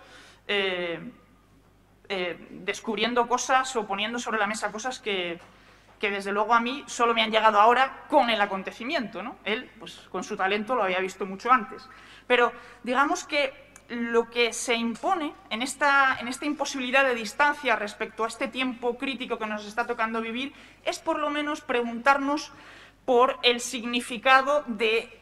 descubriendo cosas o poniendo sobre la mesa cosas que desde luego a mí solo me han llegado ahora con el acontecimiento, ¿no? Él, pues con su talento, lo había visto mucho antes. Pero digamos que lo que se impone en esta imposibilidad de distancia respecto a este tiempo crítico que nos está tocando vivir es por lo menos preguntarnos por el significado de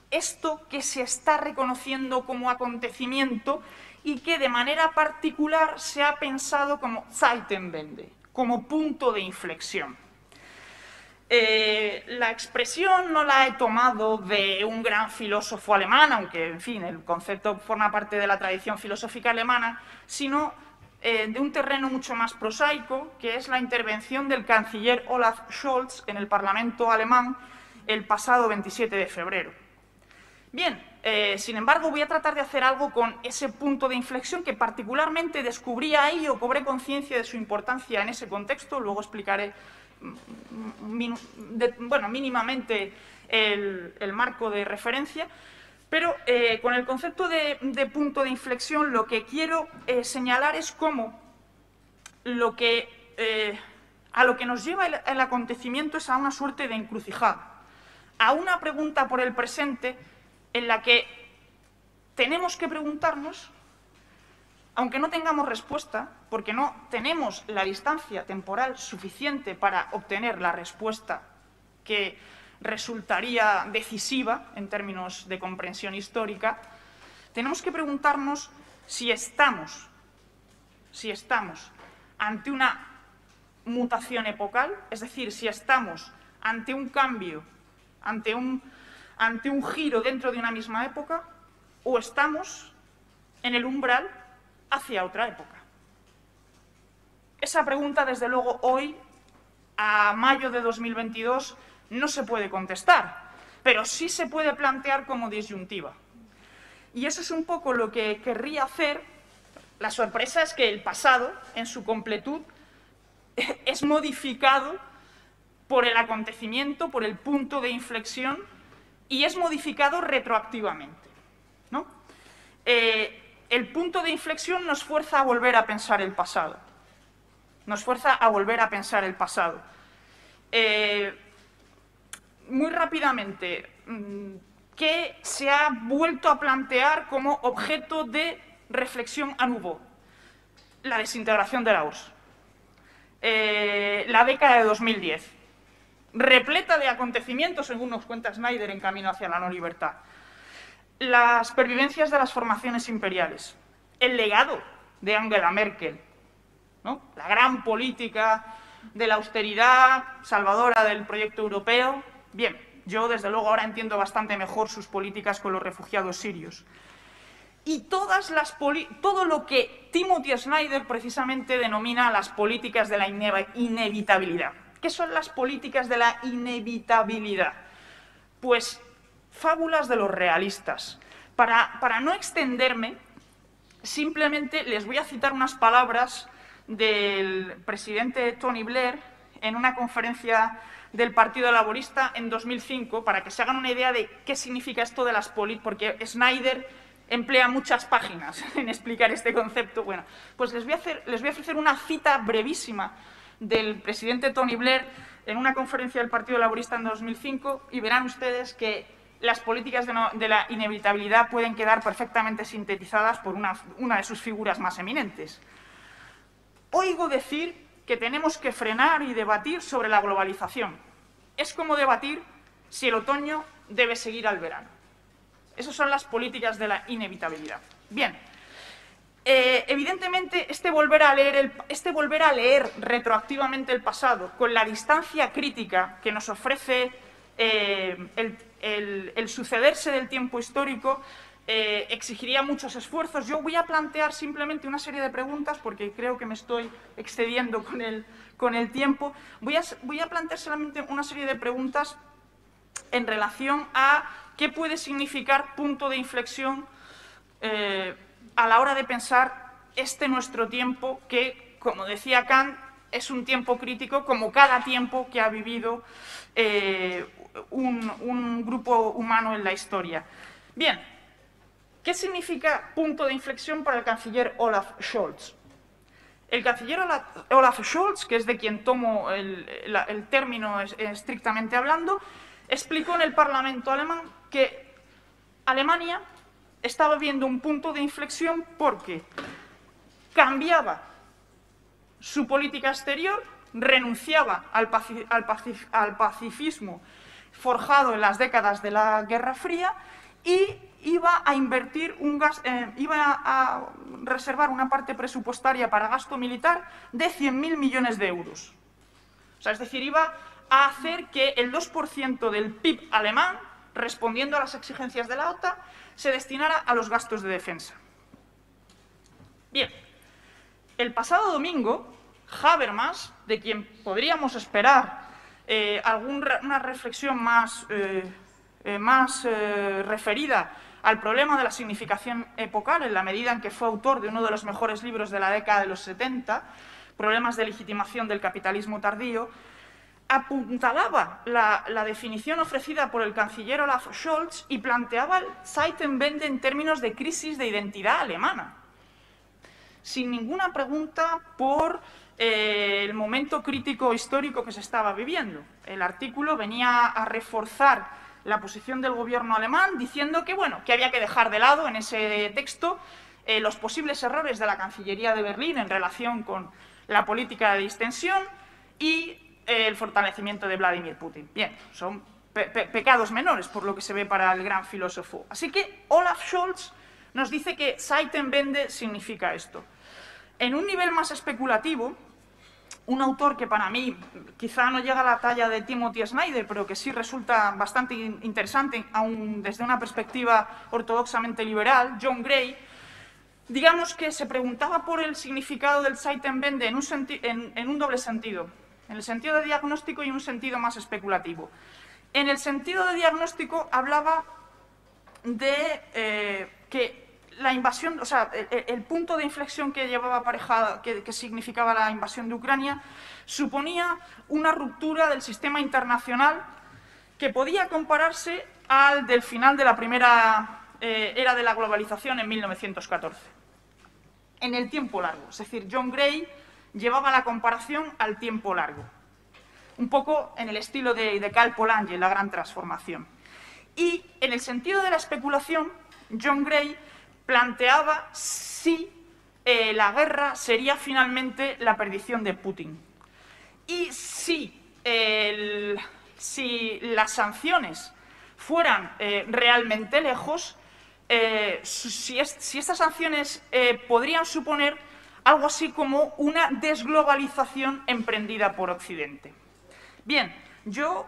esto que se está reconociendo como acontecimiento y que de manera particular se ha pensado como Zeitenwende, como punto de inflexión. La expresión no la he tomado de un gran filósofo alemán, aunque, en fin, el concepto forma parte de la tradición filosófica alemana, sino de un terreno mucho más prosaico, que es la intervención del canciller Olaf Scholz en el Parlamento alemán el pasado 27 de febrero. Bien, sin embargo, voy a tratar de hacer algo con ese punto de inflexión que particularmente descubrí ahí o cobré conciencia de su importancia en ese contexto, luego explicaré mínimamente el marco de referencia, pero con el concepto de punto de inflexión lo que quiero señalar es cómo a lo que nos lleva el acontecimiento es a una suerte de encrucijada, a una pregunta por el presente en la que tenemos que preguntarnos, aunque no tengamos respuesta, porque no tenemos la distancia temporal suficiente para obtener la respuesta que resultaría decisiva en términos de comprensión histórica, tenemos que preguntarnos si estamos ante una mutación epocal, es decir, si estamos ante un cambio, ante un giro dentro de una misma época, o estamos en el umbral hacia otra época. Esa pregunta, desde luego, hoy, a mayo de 2022, no se puede contestar, pero sí se puede plantear como disyuntiva. Y eso es un poco lo que querría hacer. La sorpresa es que el pasado, en su completud, es modificado por el acontecimiento, por el punto de inflexión, y es modificado retroactivamente, ¿no? El punto de inflexión nos fuerza a volver a pensar el pasado. Nos fuerza a volver a pensar el pasado. Muy rápidamente, ¿qué se ha vuelto a plantear como objeto de reflexión a nouveau? La desintegración de la URSS. La década de 2010. Repleta de acontecimientos, según nos cuenta Snyder, en Camino hacia la no libertad. Las pervivencias de las formaciones imperiales, el legado de Angela Merkel, ¿no? La gran política de la austeridad salvadora del proyecto europeo. Bien, yo desde luego ahora entiendo bastante mejor sus políticas con los refugiados sirios. Y todo lo que Timothy Snyder precisamente denomina las políticas de la inevitabilidad. ¿Qué son las políticas de la inevitabilidad? Pues fábulas de los realistas. Para no extenderme, simplemente les voy a citar unas palabras del presidente Tony Blair en una conferencia del Partido Laborista en 2005, para que se hagan una idea de qué significa esto de las políticas, porque Snyder emplea muchas páginas en explicar este concepto. Bueno, pues les voy a ofrecer una cita brevísima del presidente Tony Blair en una conferencia del Partido Laborista en 2005 y verán ustedes que las políticas de la inevitabilidad pueden quedar perfectamente sintetizadas por una de sus figuras más eminentes. Oigo decir que tenemos que frenar y debatir sobre la globalización. Es como debatir si el otoño debe seguir al verano. Esas son las políticas de la inevitabilidad. Bien, evidentemente, este volver a leer retroactivamente el pasado, con la distancia crítica que nos ofrece el sucederse del tiempo histórico, exigiría muchos esfuerzos. Yo voy a plantear simplemente una serie de preguntas, porque creo que me estoy excediendo con el tiempo. Voy a plantear solamente una serie de preguntas en relación a qué puede significar punto de inflexión a la hora de pensar nuestro tiempo, que, como decía Kant, es un tiempo crítico como cada tiempo que ha vivido un grupo humano en la historia. Bien, ¿qué significa punto de inflexión para el canciller Olaf Scholz? El canciller Olaf Scholz, que es de quien tomo el término estrictamente hablando, explicó en el Parlamento alemán que Alemania estaba viendo un punto de inflexión porque cambiaba su política exterior, renunciaba al pacifismo forjado en las décadas de la Guerra Fría y iba a invertir iba a reservar una parte presupuestaria para gasto militar de 100.000 millones de euros. O sea, es decir, iba a hacer que el 2% del PIB alemán, respondiendo a las exigencias de la OTAN, se destinara a los gastos de defensa. Bien, el pasado domingo, Habermas, de quien podríamos esperar una reflexión más referida al problema de la significación epocal, en la medida en que fue autor de uno de los mejores libros de la década de los 70, Problemas de legitimación del capitalismo tardío, apuntalaba la definición ofrecida por el canciller Olaf Scholz y planteaba el Zeitenwende en términos de crisis de identidad alemana, sin ninguna pregunta por el momento crítico histórico que se estaba viviendo. El artículo venía a reforzar la posición del gobierno alemán, diciendo que, bueno, que había que dejar de lado en ese texto los posibles errores de la Cancillería de Berlín en relación con la política de distensión y el fortalecimiento de Vladimir Putin. Bien, son pecados menores por lo que se ve para el gran filósofo. Así que Olaf Scholz nos dice que Zeitenwende significa esto. En un nivel más especulativo, un autor que para mí quizá no llega a la talla de Timothy Snyder, pero que sí resulta bastante interesante, aun desde una perspectiva ortodoxamente liberal, John Gray, digamos que se preguntaba por el significado del Zeitenwende en un doble sentido, en el sentido de diagnóstico y en un sentido más especulativo. En el sentido de diagnóstico hablaba de que la invasión, o sea, el punto de inflexión que llevaba aparejada, que significaba la invasión de Ucrania, suponía una ruptura del sistema internacional que podía compararse al del final de la primera era de la globalización en 1914. En el tiempo largo, es decir, John Gray llevaba la comparación al tiempo largo, un poco en el estilo de Karl Polanyi, La Gran Transformación. Y en el sentido de la especulación, John Gray planteaba si la guerra sería finalmente la perdición de Putin y si las sanciones fueran realmente lejos, si estas sanciones podrían suponer algo así como una desglobalización emprendida por Occidente. Bien, yo,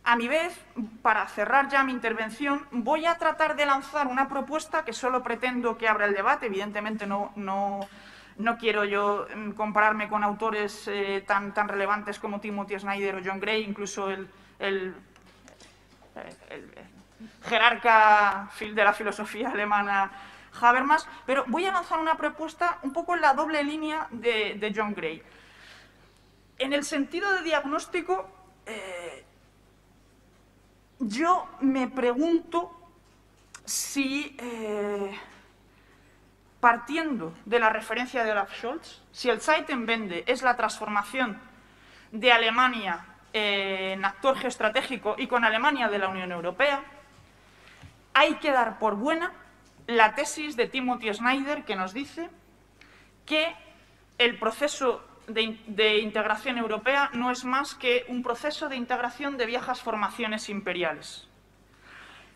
a mi vez, para cerrar ya mi intervención, voy a tratar de lanzar una propuesta que solo pretendo que abra el debate. Evidentemente no quiero yo compararme con autores tan relevantes como Timothy Snyder o John Gray, incluso el jerarca de la filosofía alemana Habermas, pero voy a lanzar una propuesta un poco en la doble línea de John Gray. En el sentido de diagnóstico, yo me pregunto si, partiendo de la referencia de Olaf Scholz, si el Zeitenwende es la transformación de Alemania en actor geoestratégico y con Alemania de la Unión Europea, hay que dar por buena la tesis de Timothy Snyder, que nos dice que el proceso de integración europea no es más que un proceso de integración de viejas formaciones imperiales.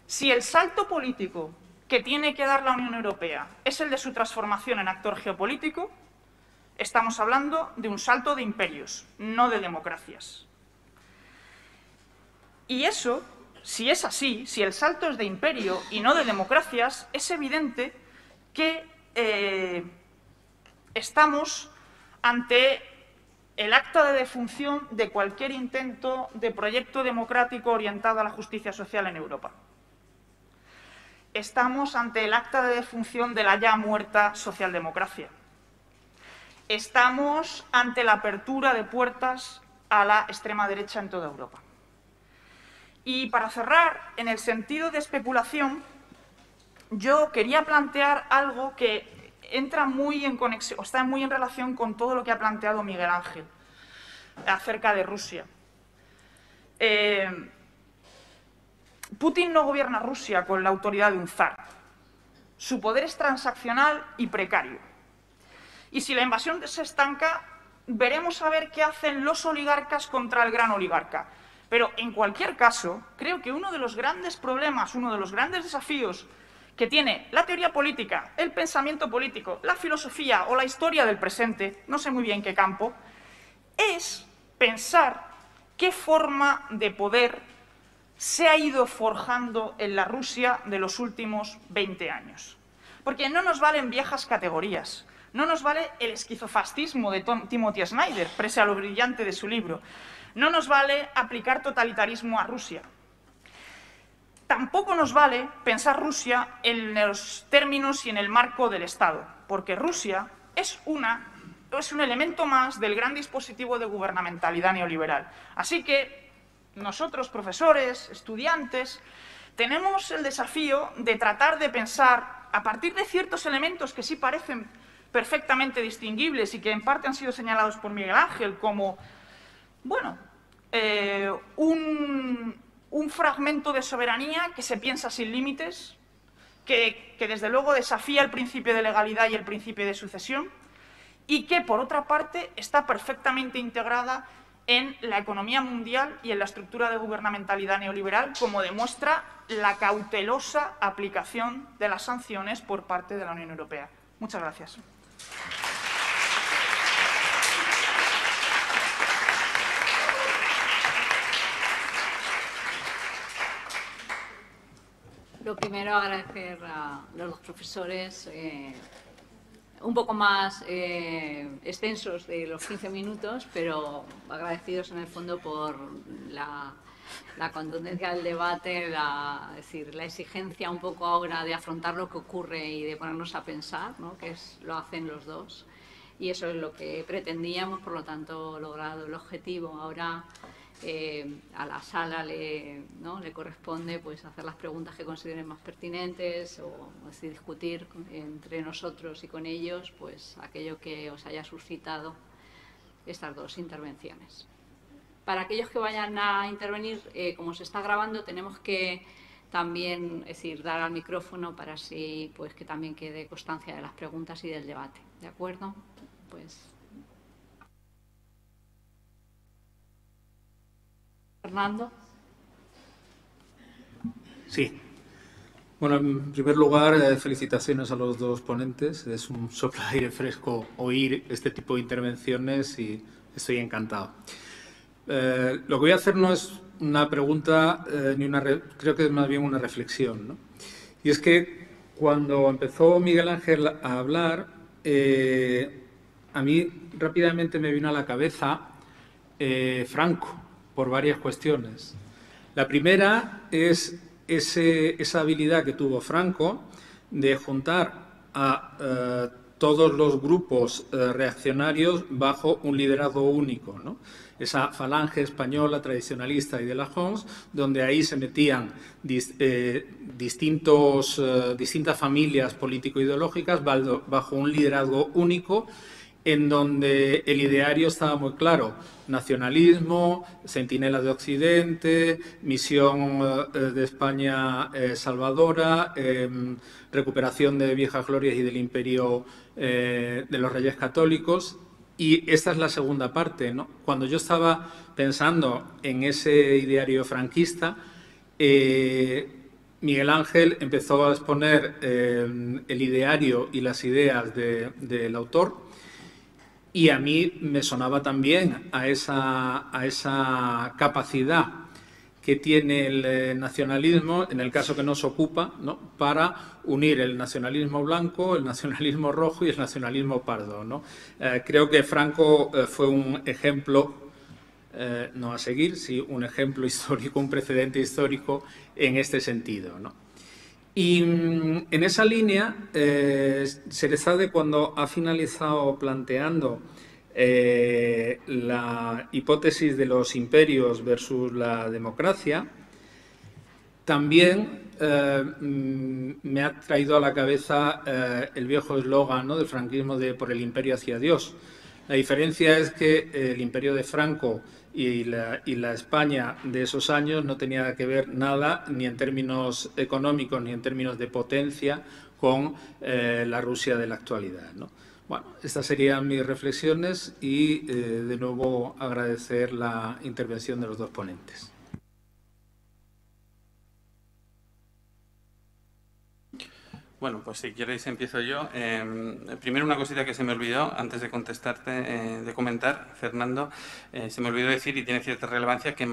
Si el salto político que tiene que dar la Unión Europea es el de su transformación en actor geopolítico, estamos hablando de un salto de imperios, no de democracias. Y eso, si es así, si el salto es de imperio y no de democracias, es evidente que estamos ante el acta de defunción de cualquier intento de proyecto democrático orientado a la justicia social en Europa. Estamos ante el acta de defunción de la ya muerta socialdemocracia. Estamos ante la apertura de puertas a la extrema derecha en toda Europa. Y para cerrar, en el sentido de especulación, yo quería plantear algo que entra muy en conexión, o está muy en relación con todo lo que ha planteado Miguel Ángel acerca de Rusia. Putin no gobierna Rusia con la autoridad de un zar. Su poder es transaccional y precario. Y si la invasión se estanca, veremos a ver qué hacen los oligarcas contra el gran oligarca. Pero, en cualquier caso, creo que uno de los grandes problemas, uno de los grandes desafíos que tiene la teoría política, el pensamiento político, la filosofía o la historia del presente, no sé muy bien qué campo, es pensar qué forma de poder se ha ido forjando en la Rusia de los últimos 20 años. Porque no nos valen viejas categorías, no nos vale el esquizofascismo de Timothy Snyder, pese a lo brillante de su libro, no nos vale aplicar totalitarismo a Rusia. Tampoco nos vale pensar Rusia en los términos y en el marco del Estado, porque Rusia es un elemento más del gran dispositivo de gubernamentalidad neoliberal. Así que nosotros, profesores, estudiantes, tenemos el desafío de tratar de pensar, a partir de ciertos elementos que sí parecen perfectamente distinguibles y que en parte han sido señalados por Miguel Ángel como, bueno, un fragmento de soberanía que se piensa sin límites, que desde luego desafía el principio de legalidad y el principio de sucesión, y que, por otra parte, está perfectamente integrada en la economía mundial y en la estructura de gubernamentalidad neoliberal, como demuestra la cautelosa aplicación de las sanciones por parte de la Unión Europea. Muchas gracias. Lo primero, agradecer a los dos profesores un poco más extensos de los 15 minutos, pero agradecidos en el fondo por la contundencia del debate, es decir, la exigencia un poco ahora de afrontar lo que ocurre y de ponernos a pensar, ¿no? Que lo hacen los dos. Y eso es lo que pretendíamos, por lo tanto, logrado el objetivo. Ahora a la sala le corresponde pues hacer las preguntas que consideren más pertinentes o así, discutir entre nosotros y con ellos pues aquello que os haya suscitado estas dos intervenciones. Para aquellos que vayan a intervenir, como se está grabando, tenemos que también, es decir, dar al micrófono para así pues que también quede constancia de las preguntas y del debate. ¿De acuerdo? Pues Fernando. Sí. Bueno, en primer lugar, felicitaciones a los dos ponentes. Es un soplo de aire fresco oír este tipo de intervenciones y estoy encantado. Lo que voy a hacer no es una pregunta, creo que es más bien una reflexión, ¿no? Y es que cuando empezó Miguel Ángel a hablar, a mí rápidamente me vino a la cabeza Franco, por varias cuestiones. La primera es esa habilidad que tuvo Franco de juntar a todos los grupos reaccionarios bajo un liderazgo único, ¿no? Esa falange española tradicionalista y de la Homs, donde ahí se metían distintas familias político-ideológicas bajo un liderazgo único, en donde el ideario estaba muy claro: nacionalismo, centinela de Occidente, misión de España salvadora, recuperación de viejas glorias y del imperio de los reyes católicos. Y esta es la segunda parte, ¿no? Cuando yo estaba pensando en ese ideario franquista, Miguel Ángel empezó a exponer el ideario y las ideas del autor, y a mí me sonaba también a esa capacidad que tiene el nacionalismo, en el caso que nos ocupa, ¿no?, para unir el nacionalismo blanco, el nacionalismo rojo y el nacionalismo pardo, ¿no? Creo que Franco fue un ejemplo, no a seguir, sí un ejemplo histórico, un precedente histórico en este sentido, ¿no? Y en esa línea, Sherezade, cuando ha finalizado planteando la hipótesis de los imperios versus la democracia, también me ha traído a la cabeza el viejo eslogan, ¿no?, del franquismo de por el imperio hacia Dios. La diferencia es que el imperio de Franco y la España de esos años no tenía que ver nada, ni en términos económicos ni en términos de potencia, con la Rusia de la actualidad, ¿no? Bueno, estas serían mis reflexiones y de nuevo agradecer la intervención de los dos ponentes. Bueno, pues si queréis empiezo yo. Primero una cosita que se me olvidó antes de contestarte, de comentar, Fernando. Se me olvidó decir, y tiene cierta relevancia, que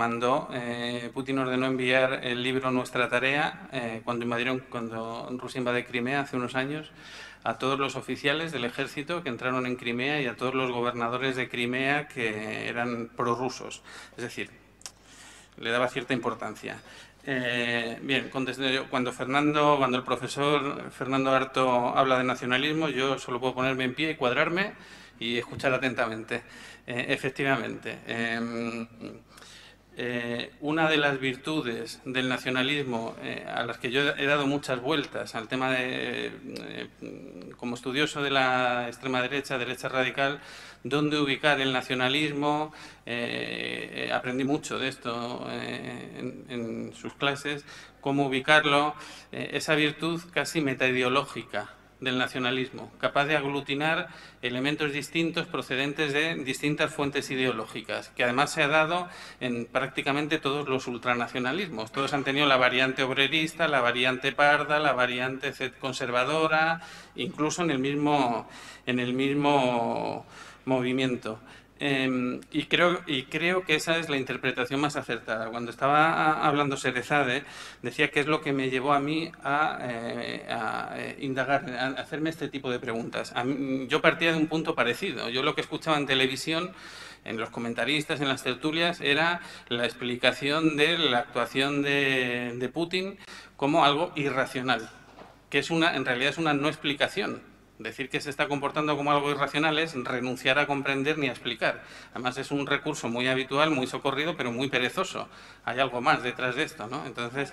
Putin ordenó enviar el libro Nuestra Tarea cuando Rusia invade Crimea hace unos años, a todos los oficiales del ejército que entraron en Crimea y a todos los gobernadores de Crimea que eran prorrusos. Es decir, le daba cierta importancia. Bien, contesté yo. Cuando el profesor Fernando Arto habla de nacionalismo, yo solo puedo ponerme en pie y cuadrarme y escuchar atentamente. Efectivamente, una de las virtudes del nacionalismo, a las que yo he dado muchas vueltas al tema como estudioso de la extrema derecha, derecha radical, dónde ubicar el nacionalismo, aprendí mucho de esto en sus clases, cómo ubicarlo, esa virtud casi metaideológica del nacionalismo, capaz de aglutinar elementos distintos procedentes de distintas fuentes ideológicas, que además se ha dado en prácticamente todos los ultranacionalismos. Todos han tenido la variante obrerista, la variante parda, la variante conservadora, incluso en el mismo movimiento. Y creo que esa es la interpretación más acertada. Cuando estaba hablando Sherezade, decía que es lo que me llevó a mí a indagar, a hacerme este tipo de preguntas. Yo partía de un punto parecido. Yo lo que escuchaba en televisión, en los comentaristas, en las tertulias, era la explicación de la actuación de Putin como algo irracional, que en realidad es una no explicación. Decir que se está comportando como algo irracional es renunciar a comprender ni a explicar. Además, es un recurso muy habitual, muy socorrido, pero muy perezoso. Hay algo más detrás de esto, ¿no? Entonces,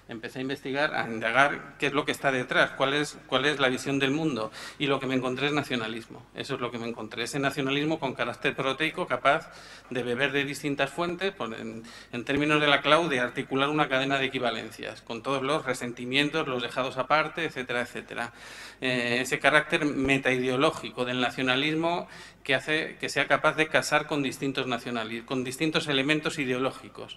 empecé a investigar, a indagar qué es lo que está detrás, cuál es la visión del mundo. Y lo que me encontré es nacionalismo. Eso es lo que me encontré. Ese nacionalismo con carácter proteico, capaz de beber de distintas fuentes, en términos de la clau, de articular una cadena de equivalencias, con todos los resentimientos, los dejados aparte, etcétera, etcétera. Ese carácter metaideológico del nacionalismo que hace que sea capaz de casar con distintos con distintos elementos ideológicos.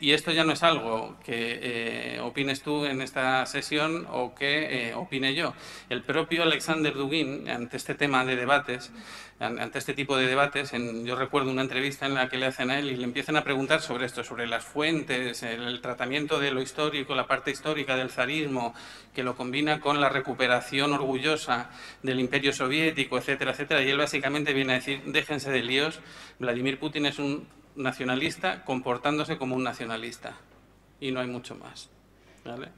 Y esto ya no es algo que opines tú en esta sesión o que opine yo. El propio Alexander Dugin, ante este tema de debates, ante este tipo de debates, yo recuerdo una entrevista en la que le hacen a él y le empiezan a preguntar sobre esto, sobre las fuentes, el tratamiento de lo histórico, la parte histórica del zarismo, que lo combina con la recuperación orgullosa del imperio soviético, etcétera, etcétera. Y él básicamente viene a decir, déjense de líos, Vladimir Putin es un nacionalista comportándose como un nacionalista y no hay mucho más, ¿vale?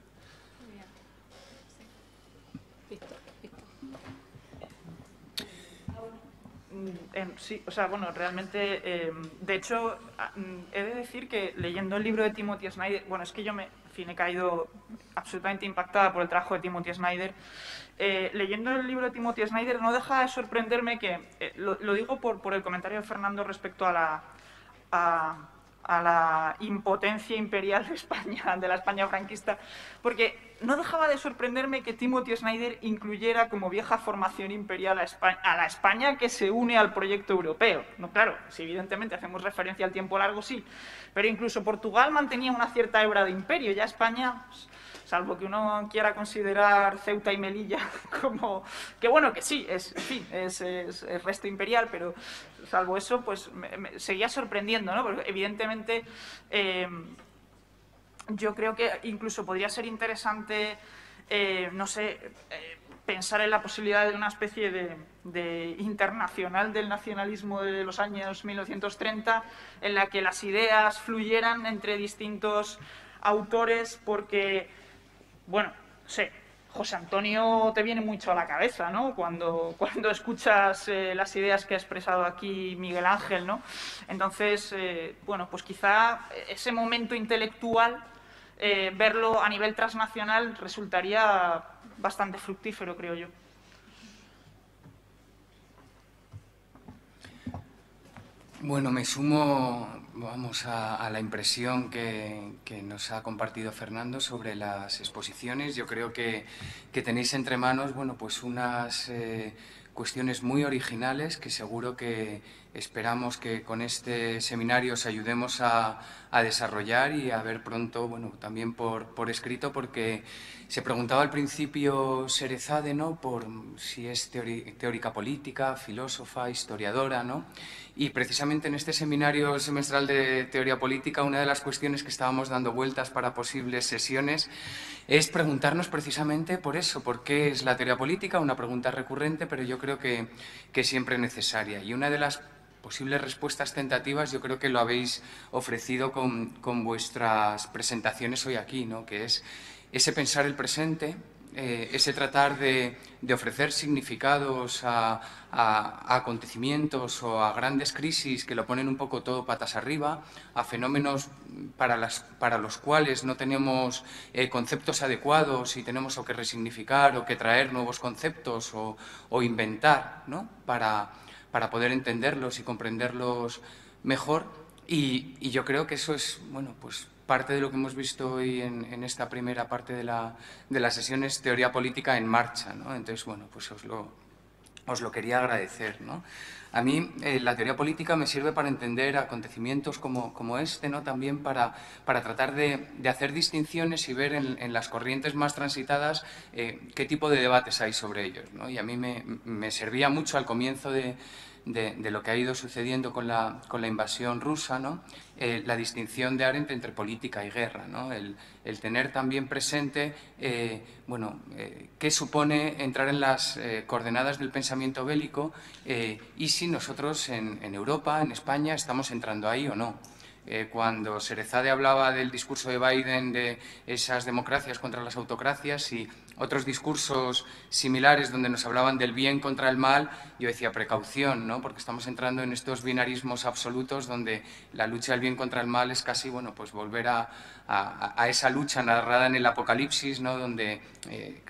Sí, o sea, bueno, realmente, de hecho, he de decir que leyendo el libro de Timothy Snyder, bueno, es que yo he caído absolutamente impactada por el trabajo de Timothy Snyder. Leyendo el libro de Timothy Snyder no deja de sorprenderme que, lo digo por el comentario de Fernando respecto a la impotencia imperial de España, de la España franquista, porque no dejaba de sorprenderme que Timothy Snyder incluyera como vieja formación imperial a la España que se une al proyecto europeo. No, claro, si evidentemente hacemos referencia al tiempo largo, sí, pero incluso Portugal mantenía una cierta hebra de imperio, ya España salvo que uno quiera considerar Ceuta y Melilla como, que bueno, que sí, en fin, es el resto imperial, pero salvo eso, pues me seguía sorprendiendo, ¿no? Porque evidentemente yo creo que incluso podría ser interesante, no sé, pensar en la posibilidad de una especie de internacional del nacionalismo de los años 1930, en la que las ideas fluyeran entre distintos autores, porque, bueno, no sé, José Antonio te viene mucho a la cabeza, ¿no? Cuando escuchas las ideas que ha expresado aquí Miguel Ángel, ¿no? Entonces, bueno, pues quizá ese momento intelectual, verlo a nivel transnacional resultaría bastante fructífero, creo yo. Bueno, me sumo, vamos, a la impresión que nos ha compartido Fernando sobre las exposiciones. Yo creo que tenéis entre manos, bueno, pues unas cuestiones muy originales que seguro que esperamos que con este seminario os ayudemos a desarrollar y a ver pronto, bueno, también por escrito, porque se preguntaba al principio Sherezade, ¿no?, por si es teórica política, filósofa, historiadora, ¿no? Y precisamente en este seminario semestral de teoría política, una de las cuestiones que estábamos dando vueltas para posibles sesiones es preguntarnos precisamente por eso, por qué es la teoría política, una pregunta recurrente, pero yo creo que siempre necesaria. Y una de las posibles respuestas tentativas yo creo que lo habéis ofrecido con vuestras presentaciones hoy aquí, ¿no?, que es ese pensar el presente, ese tratar de ofrecer significados a acontecimientos o a grandes crisis que lo ponen un poco todo patas arriba, a fenómenos para los cuales no tenemos conceptos adecuados y tenemos o que resignificar o que traer nuevos conceptos o inventar, ¿no?, para poder entenderlos y comprenderlos mejor. Y yo creo que eso es, bueno, pues parte de lo que hemos visto hoy en esta primera parte de la sesión es teoría política en marcha, ¿no? Entonces, bueno, pues os lo quería agradecer, ¿no? A mí la teoría política me sirve para entender acontecimientos como este, ¿no?, también para tratar de hacer distinciones y ver en las corrientes más transitadas qué tipo de debates hay sobre ellos, ¿no? Y a mí me servía mucho al comienzo de lo que ha ido sucediendo con la invasión rusa, ¿no?, la distinción de Arendt entre política y guerra, ¿no?, el tener también presente bueno, qué supone entrar en las coordenadas del pensamiento bélico y si nosotros en Europa, en España, estamos entrando ahí o no. Cuando Sherezade hablaba del discurso de Biden de esas democracias contra las autocracias y otros discursos similares donde nos hablaban del bien contra el mal, yo decía precaución, ¿no?, porque estamos entrando en estos binarismos absolutos donde la lucha del bien contra el mal es casi, bueno, pues volver a esa lucha narrada en el Apocalipsis, ¿no?, donde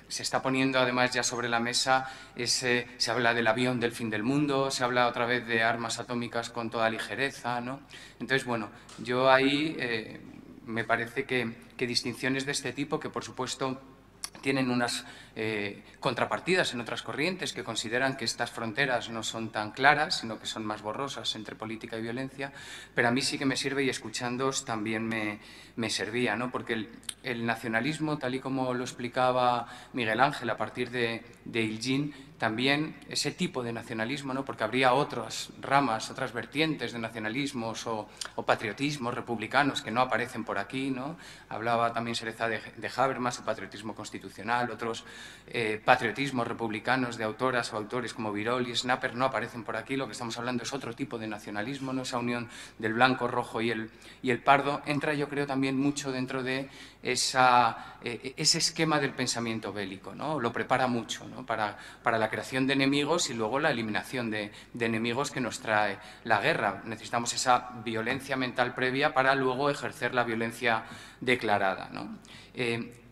se está poniendo además ya sobre la mesa, se habla del avión del fin del mundo, se habla otra vez de armas atómicas con toda ligereza, ¿no? Entonces, bueno, yo ahí me parece que distinciones de este tipo, que por supuesto tienen unas contrapartidas en otras corrientes que consideran que estas fronteras no son tan claras, sino que son más borrosas entre política y violencia, pero a mí sí que me sirve y escuchándoos también me servía, ¿no?, porque el nacionalismo, tal y como lo explicaba Miguel Ángel a partir de Ilyin, también ese tipo de nacionalismo, ¿no?, porque habría otras ramas, otras vertientes de nacionalismos o patriotismos republicanos que no aparecen por aquí, ¿no? Hablaba también Sherezade de Habermas, el patriotismo constitucional, otros patriotismos republicanos de autoras o autores como Birol y Snapper no aparecen por aquí. Lo que estamos hablando es otro tipo de nacionalismo, ¿no?, esa unión del blanco, rojo y el pardo. Entra, yo creo, también mucho dentro de ese esquema del pensamiento bélico, ¿no? Lo prepara mucho, ¿no?, para la creación de enemigos y luego la eliminación de enemigos que nos trae la guerra. Necesitamos esa violencia mental previa para luego ejercer la violencia declarada, ¿no?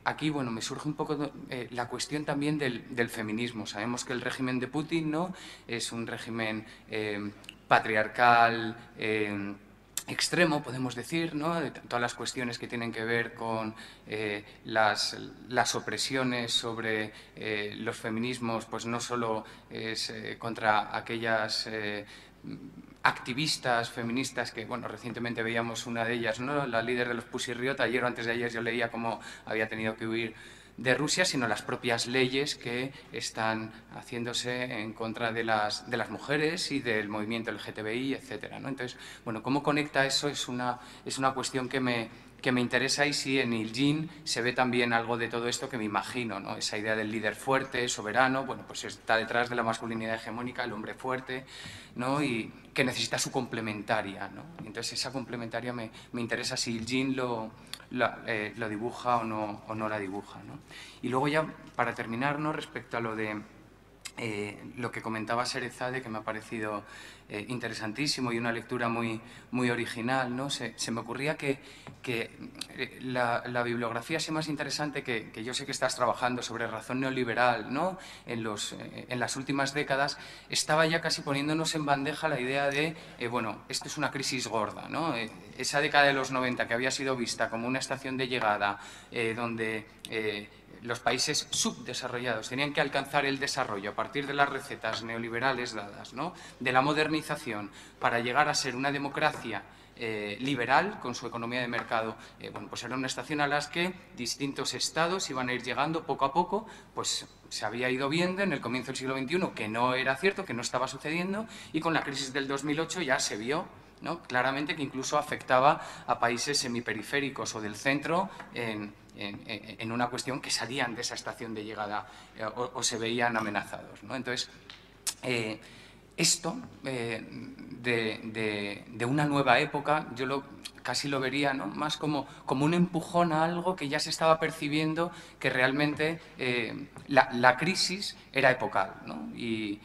Aquí, bueno, me surge un poco la cuestión también del feminismo. Sabemos que el régimen de Putin, ¿no?, es un régimen patriarcal extremo, podemos decir, ¿no?, de todas las cuestiones que tienen que ver con las opresiones sobre los feminismos, pues no solo es contra aquellas activistas feministas que, bueno, recientemente veíamos una de ellas, ¿no? La líder de los Pussy Riot, ayer o antes de ayer yo leía cómo había tenido que huir de Rusia, sino las propias leyes que están haciéndose en contra de las mujeres y del movimiento LGTBI, etcétera, ¿no? Entonces, bueno, ¿cómo conecta eso? Es una cuestión que me interesa, y si en Il Yin se ve también algo de todo esto que me imagino, ¿no? Esa idea del líder fuerte, soberano, bueno, pues está detrás de la masculinidad hegemónica, el hombre fuerte, ¿no? Y que necesita su complementaria, ¿no? Entonces esa complementaria me interesa si Il Yin lo dibuja o no la dibuja, ¿no? Y luego ya, para terminar, ¿no? Respecto a lo de lo que comentaba Sherezade, que me ha parecido interesantísimo y una lectura muy original, ¿no? Se me ocurría que la bibliografía así más interesante, que yo sé que estás trabajando sobre razón neoliberal, ¿no? En las últimas décadas, estaba ya casi poniéndonos en bandeja la idea de, bueno, esto es una crisis gorda, ¿no? Esa década de los 90 que había sido vista como una estación de llegada donde los países subdesarrollados tenían que alcanzar el desarrollo a partir de las recetas neoliberales dadas, ¿no? De la modernización para llegar a ser una democracia liberal con su economía de mercado. Bueno, pues era una estación a las que distintos estados iban a ir llegando poco a poco. Pues se había ido viendo en el comienzo del siglo XXI que no era cierto, que no estaba sucediendo, y con la crisis del 2008 ya se vio, ¿no? Claramente que incluso afectaba a países semiperiféricos o del centro en una cuestión que salían de esa estación de llegada o se veían amenazados, ¿no? Entonces, esto de una nueva época, yo casi lo vería, ¿no? Más como un empujón a algo que ya se estaba percibiendo, que realmente la crisis era epocal, ¿no? Y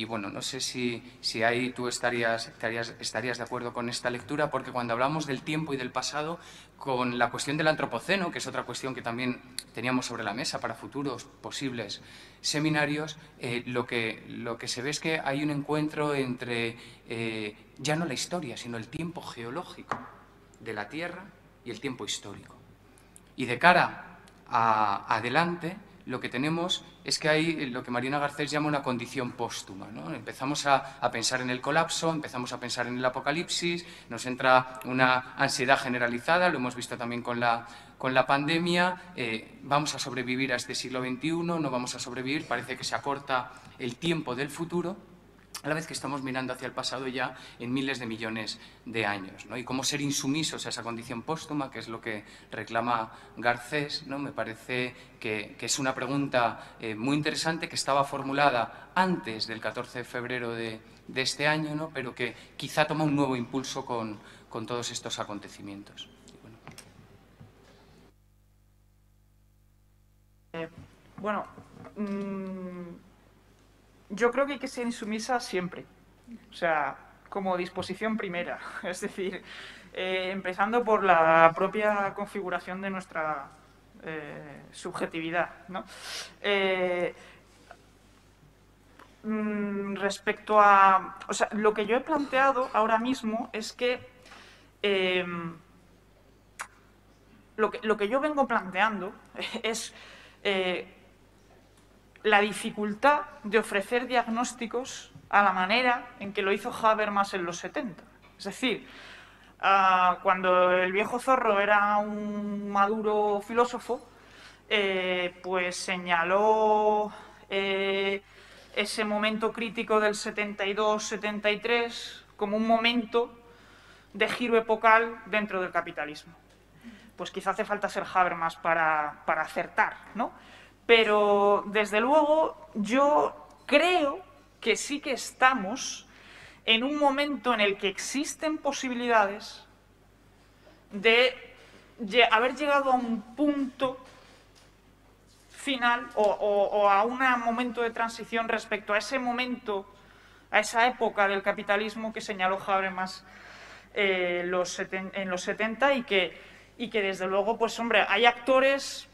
bueno, no sé si ahí tú estarías de acuerdo con esta lectura, porque cuando hablamos del tiempo y del pasado, con la cuestión del antropoceno, que es otra cuestión que también teníamos sobre la mesa para futuros posibles seminarios, lo que se ve es que hay un encuentro entre ya no la historia, sino el tiempo geológico de la Tierra y el tiempo histórico. Y de cara a adelante, lo que tenemos es que hay lo que Mariona Garcés llama una condición póstuma, ¿no? Empezamos a pensar en el colapso, empezamos a pensar en el apocalipsis, nos entra una ansiedad generalizada, lo hemos visto también con la pandemia, vamos a sobrevivir a este siglo XXI, no vamos a sobrevivir, parece que se acorta el tiempo del futuro, a la vez que estamos mirando hacia el pasado ya en miles de millones de años, ¿no? Y cómo ser insumisos a esa condición póstuma, que es lo que reclama Garcés, ¿no? Me parece que es una pregunta muy interesante, que estaba formulada antes del 14 de febrero de este año, ¿no? Pero que quizá toma un nuevo impulso con todos estos acontecimientos. Bueno, yo creo que hay que ser insumisa siempre, o sea, como disposición primera, es decir, empezando por la propia configuración de nuestra subjetividad, ¿no? Respecto a... O sea, lo que yo he planteado ahora mismo es que lo que yo vengo planteando es la dificultad de ofrecer diagnósticos a la manera en que lo hizo Habermas en los 70. Es decir, cuando el viejo zorro era un maduro filósofo, pues señaló ese momento crítico del 72-73 como un momento de giro epocal dentro del capitalismo. Pues quizá hace falta ser Habermas para acertar, ¿no? Pero, desde luego, yo creo que sí que estamos en un momento en el que existen posibilidades de haber llegado a un punto final o a un momento de transición respecto a ese momento, a esa época del capitalismo que señaló Habermas en los 70 y que, desde luego, pues, hombre, hay actores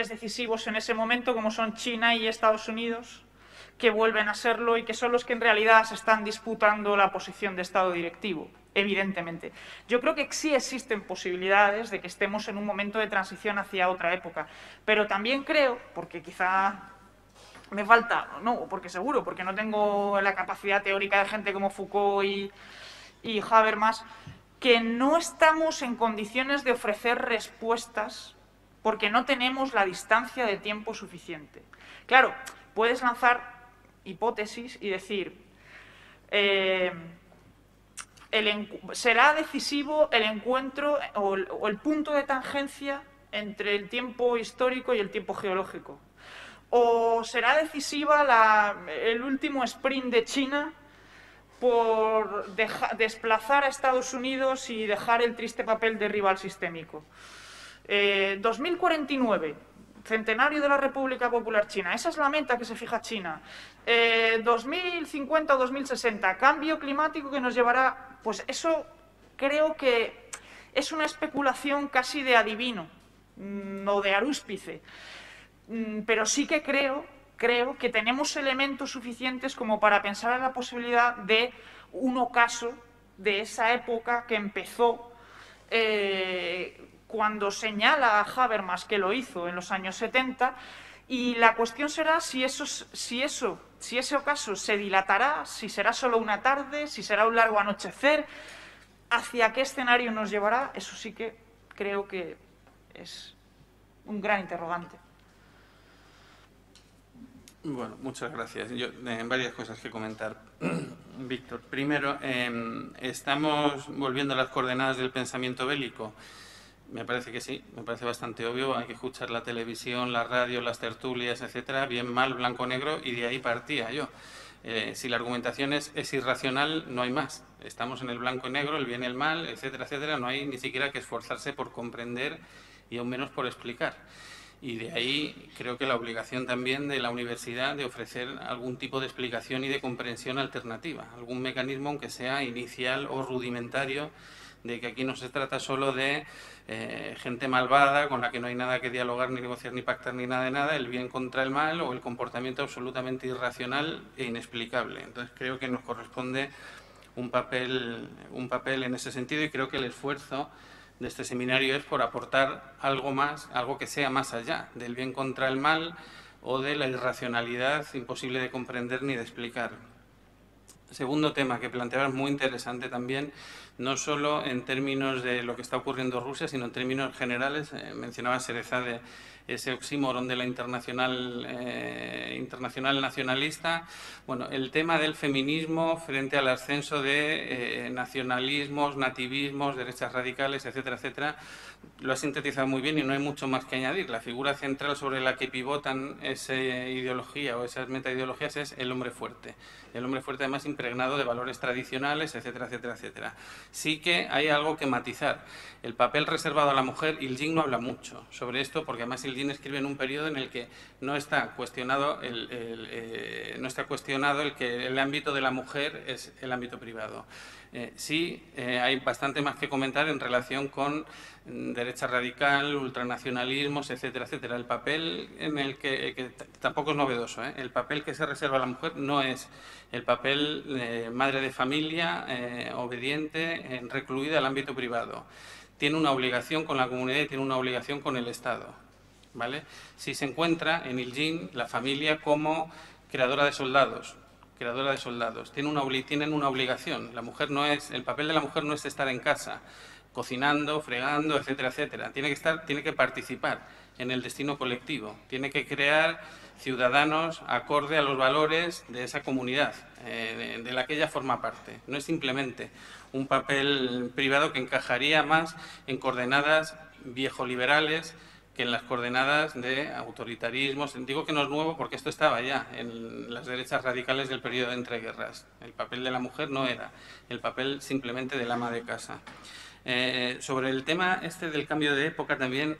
decisivos en ese momento, como son China y Estados Unidos, que vuelven a serlo y que son los que en realidad se están disputando la posición de Estado directivo, evidentemente. Yo creo que sí existen posibilidades de que estemos en un momento de transición hacia otra época, pero también creo, porque quizá me falta, no, porque seguro, porque no tengo la capacidad teórica de gente como Foucault y Habermas, que no estamos en condiciones de ofrecer respuestas porque no tenemos la distancia de tiempo suficiente. Claro, puedes lanzar hipótesis y decir, será decisivo el encuentro o el punto de tangencia entre el tiempo histórico y el tiempo geológico. ¿O será decisiva el último sprint de China por desplazar a Estados Unidos y dejar el triste papel de rival sistémico? 2049, centenario de la República Popular China. Esa es la meta que se fija China. 2050 o 2060, cambio climático que nos llevará... Pues eso creo que es una especulación casi de adivino, o de arúspice. Pero sí que creo que tenemos elementos suficientes como para pensar en la posibilidad de un ocaso de esa época que empezó cuando señala a Habermas que lo hizo en los años 70, y la cuestión será si ese ocaso se dilatará, si será solo una tarde, si será un largo anochecer, hacia qué escenario nos llevará. Eso sí que creo que es un gran interrogante. Bueno, muchas gracias. Yo varias cosas que comentar, Víctor. Primero, estamos volviendo a las coordenadas del pensamiento bélico. Me parece que sí, me parece bastante obvio. Hay que escuchar la televisión, la radio, las tertulias, etcétera, bien, mal, blanco, negro, y de ahí partía yo. Si la argumentación es irracional, no hay más. Estamos en el blanco y negro, el bien y el mal, etcétera, etcétera. No hay ni siquiera que esforzarse por comprender y aún menos por explicar. Y de ahí creo que la obligación también de la universidad de ofrecer algún tipo de explicación y de comprensión alternativa, algún mecanismo, aunque sea inicial o rudimentario, de que aquí no se trata solo de gente malvada con la que no hay nada que dialogar, ni negociar, ni pactar, ni nada de nada, el bien contra el mal o el comportamiento absolutamente irracional e inexplicable. Entonces creo que nos corresponde un papel en ese sentido, y creo que el esfuerzo de este seminario es por aportar algo más, algo que sea más allá del bien contra el mal o de la irracionalidad imposible de comprender ni de explicar. Segundo tema que planteabas, muy interesante también, no solo en términos de lo que está ocurriendo en Rusia, sino en términos generales. Mencionaba Sereza de ese oxímoron de la internacional nacionalista. Bueno, el tema del feminismo frente al ascenso de nacionalismos, nativismos, derechas radicales, etcétera, etcétera, lo ha sintetizado muy bien y no hay mucho más que añadir. La figura central sobre la que pivotan esa ideología o esas metaideologías es el hombre fuerte. El hombre fuerte, además, impregnado de valores tradicionales, etcétera, etcétera, etcétera. Sí que hay algo que matizar. El papel reservado a la mujer, Ilyin no habla mucho sobre esto, porque además Ilyin escribe en un periodo en el que no está cuestionado el que el ámbito de la mujer es el ámbito privado. Sí, hay bastante más que comentar en relación con derecha radical, ultranacionalismos, etcétera, etcétera. El papel en el que tampoco es novedoso, el papel que se reserva a la mujer no es el papel de madre de familia, obediente, recluida al ámbito privado. Tiene una obligación con la comunidad y tiene una obligación con el Estado, ¿vale? Si se encuentra en Ilyin la familia como creadora de soldados, tienen una obligación. El papel de la mujer no es estar en casa cocinando, fregando, etcétera, etcétera. Tiene que participar en el destino colectivo, tiene que crear ciudadanos acorde a los valores de esa comunidad de la que ella forma parte. No es simplemente un papel privado que encajaría más en coordenadas viejoliberales que en las coordenadas de autoritarismos. Digo que no es nuevo porque esto estaba ya en las derechas radicales del periodo de entreguerras. El papel de la mujer no era el papel simplemente del ama de casa. Sobre el tema del cambio de época también,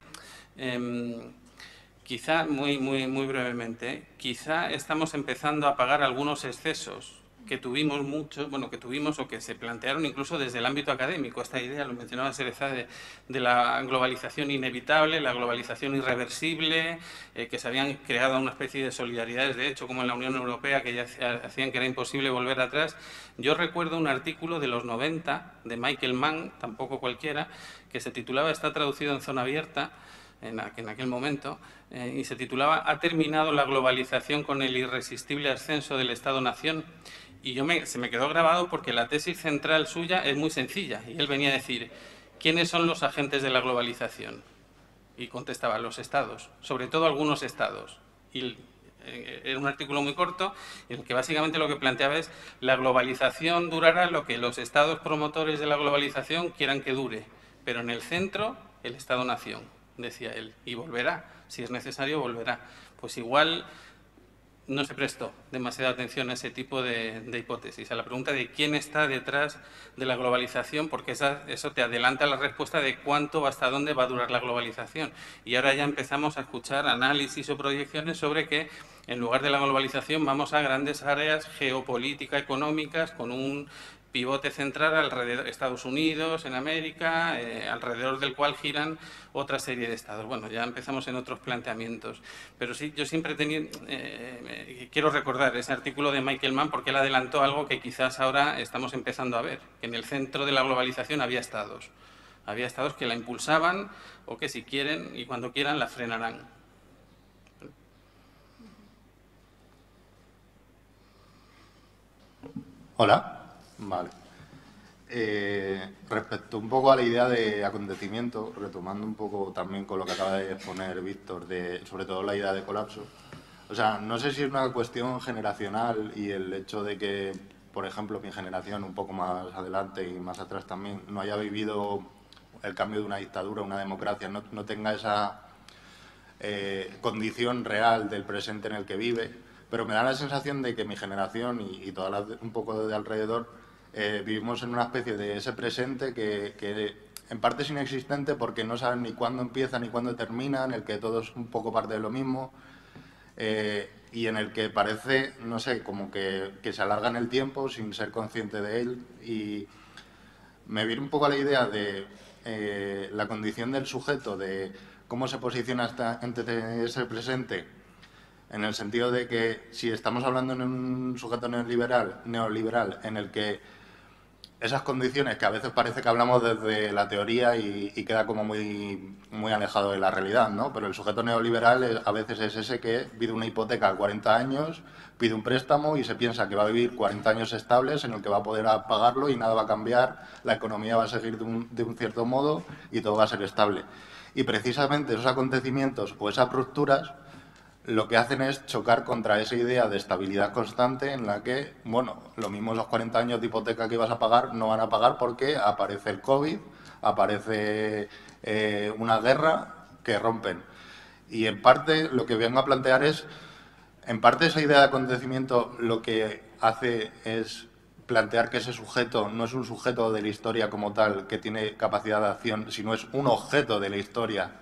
quizá muy brevemente, quizá estamos empezando a pagar algunos excesos que tuvimos o que se plantearon incluso desde el ámbito académico. Esta idea, lo mencionaba Sereza, de la globalización inevitable, la globalización irreversible, que se habían creado una especie de solidaridades, de hecho, como en la Unión Europea, que ya hacían que era imposible volver atrás. Yo recuerdo un artículo de los 90 de Michael Mann, tampoco cualquiera, que se titulaba, está traducido en Zona Abierta, en aquel momento, y se titulaba ¿Ha terminado la globalización con el irresistible ascenso del Estado-Nación? Y se me quedó grabado porque la tesis central suya es muy sencilla. Y él venía a decir, ¿quiénes son los agentes de la globalización? Y contestaba, los estados, sobre todo algunos estados. Y era un artículo muy corto en el que básicamente lo que planteaba es la globalización durará lo que los estados promotores de la globalización quieran que dure, pero en el centro el Estado-Nación, decía él, y volverá, si es necesario volverá. Pues igual no se prestó demasiada atención a ese tipo de hipótesis, a la pregunta de quién está detrás de la globalización, porque eso te adelanta la respuesta de cuánto o hasta dónde va a durar la globalización. Y ahora ya empezamos a escuchar análisis o proyecciones sobre que en lugar de la globalización vamos a grandes áreas geopolíticas, económicas, con un pivote central alrededor de Estados Unidos, en América, alrededor del cual giran otra serie de estados. Bueno, ya empezamos en otros planteamientos. Pero sí, yo siempre quiero recordar ese artículo de Michael Mann porque él adelantó algo que quizás ahora estamos empezando a ver, que en el centro de la globalización había estados. Había estados que la impulsaban o que si quieren y cuando quieran la frenarán. Hola. Vale. Respecto un poco a la idea de acontecimiento, retomando un poco también con lo que acaba de exponer Víctor, sobre todo la idea de colapso. O sea, no sé si es una cuestión generacional y el hecho de que, por ejemplo, mi generación un poco más adelante y más atrás también no haya vivido el cambio de una dictadura a una democracia, no tenga esa condición real del presente en el que vive, pero me da la sensación de que mi generación y todas las un poco de alrededor vivimos en una especie de ese presente que en parte es inexistente porque no saben ni cuándo empieza ni cuándo termina, en el que todo es un poco parte de lo mismo y en el que parece, no sé, como que se alarga en el tiempo sin ser consciente de él. Y me viene un poco a la idea de la condición del sujeto, de cómo se posiciona ante ese presente, en el sentido de que si estamos hablando en un sujeto neoliberal en el que esas condiciones que a veces parece que hablamos desde la teoría y queda como muy alejado de la realidad, ¿no? Pero el sujeto neoliberal a veces es ese que pide una hipoteca a 40 años, pide un préstamo y se piensa que va a vivir 40 años estables en el que va a poder pagarlo y nada va a cambiar, la economía va a seguir de un cierto modo y todo va a ser estable. Y precisamente esos acontecimientos o esas rupturas lo que hacen es chocar contra esa idea de estabilidad constante en la que, bueno, lo mismo esos 40 años de hipoteca que ibas a pagar no van a pagar porque aparece el COVID, aparece una guerra que rompen. Y en parte lo que vengo a plantear es, en parte esa idea de acontecimiento lo que hace es plantear que ese sujeto no es un sujeto de la historia como tal que tiene capacidad de acción, sino es un objeto de la historia,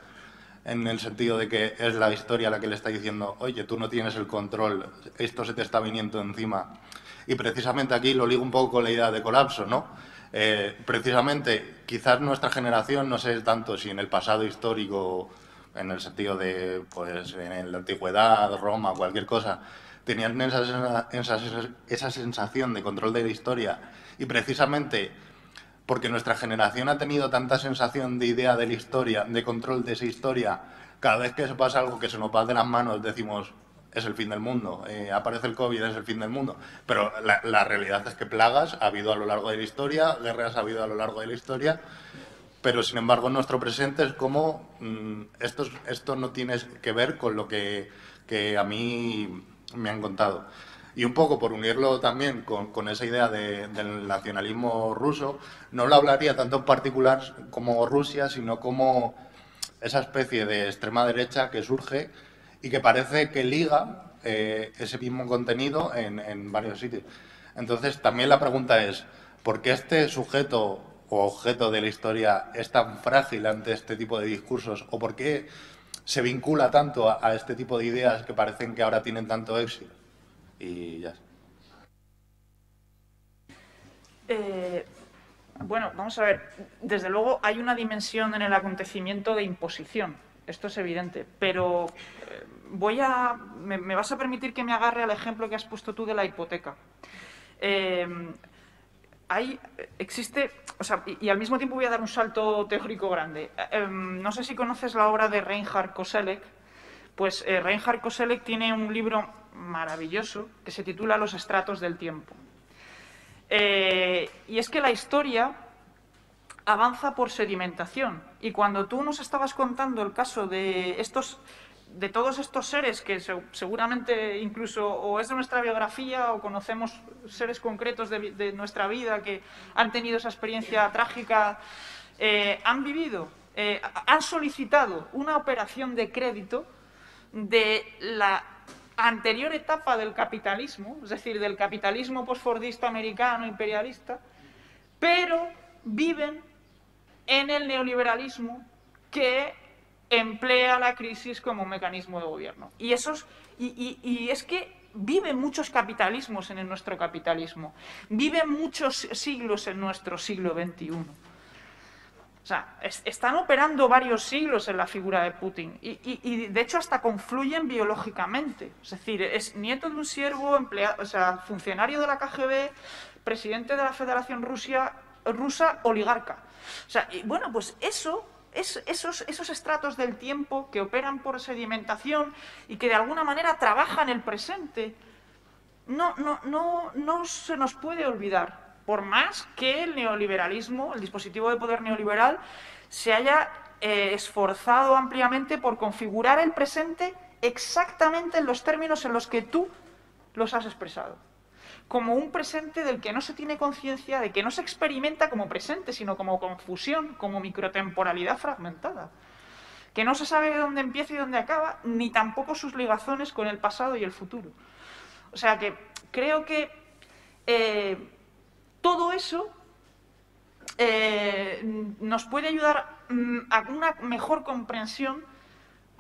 en el sentido de que es la historia la que le está diciendo, oye, tú no tienes el control, esto se te está viniendo encima. Y precisamente aquí lo ligo un poco con la idea de colapso, ¿no? Precisamente, quizás nuestra generación, no sé tanto si en el pasado histórico, en el sentido de, pues, en la antigüedad, Roma, cualquier cosa, tenían esa sensación de control de la historia. Y precisamente porque nuestra generación ha tenido tanta sensación de idea de la historia, de control de esa historia, cada vez que se pasa algo que se nos va de las manos decimos es el fin del mundo, aparece el COVID, es el fin del mundo. Pero la realidad es que plagas ha habido a lo largo de la historia, guerras ha habido a lo largo de la historia, pero sin embargo nuestro presente es como esto no tiene que ver con lo que a mí me han contado. Y un poco por unirlo también con esa idea del nacionalismo ruso, no lo hablaría tanto en particular como Rusia, sino como esa especie de extrema derecha que surge y que parece que liga ese mismo contenido en varios sitios. Entonces, también la pregunta es, ¿por qué este sujeto o objeto de la historia es tan frágil ante este tipo de discursos? ¿O por qué se vincula tanto a este tipo de ideas que parecen que ahora tienen tanto éxito? Y ya. Bueno, vamos a ver. Desde luego hay una dimensión en el acontecimiento de imposición. Esto es evidente. Pero me vas a permitir que me agarre al ejemplo que has puesto tú de la hipoteca. existe, o sea, y al mismo tiempo voy a dar un salto teórico grande. No sé si conoces la obra de Reinhard Koselleck. Pues Reinhard Koselleck tiene un libro maravilloso que se titula Los estratos del tiempo. Y es que la historia avanza por sedimentación. Y cuando tú nos estabas contando el caso de todos estos seres que seguramente incluso o es de nuestra biografía o conocemos seres concretos de nuestra vida que han tenido esa experiencia trágica, han vivido, han solicitado una operación de crédito de la anterior etapa del capitalismo, es decir, del capitalismo posfordista americano imperialista, pero viven en el neoliberalismo que emplea la crisis como un mecanismo de gobierno. Y es que viven muchos capitalismos en nuestro capitalismo, viven muchos siglos en nuestro siglo XXI. O sea, están operando varios siglos en la figura de Putin y de hecho hasta confluyen biológicamente. Es decir, es nieto de un siervo, empleado, o sea, funcionario de la KGB, presidente de la Federación Rusa, oligarca. O sea, y bueno, pues esos estratos del tiempo que operan por sedimentación y que de alguna manera trabajan el presente, no se nos puede olvidar. Por más que el neoliberalismo, el dispositivo de poder neoliberal, se haya esforzado ampliamente por configurar el presente exactamente en los términos en los que tú los has expresado. Como un presente del que no se tiene conciencia, de que no se experimenta como presente, sino como confusión, como microtemporalidad fragmentada. Que no se sabe dónde empieza y dónde acaba, ni tampoco sus ligazones con el pasado y el futuro. O sea que creo que todo eso nos puede ayudar a una mejor comprensión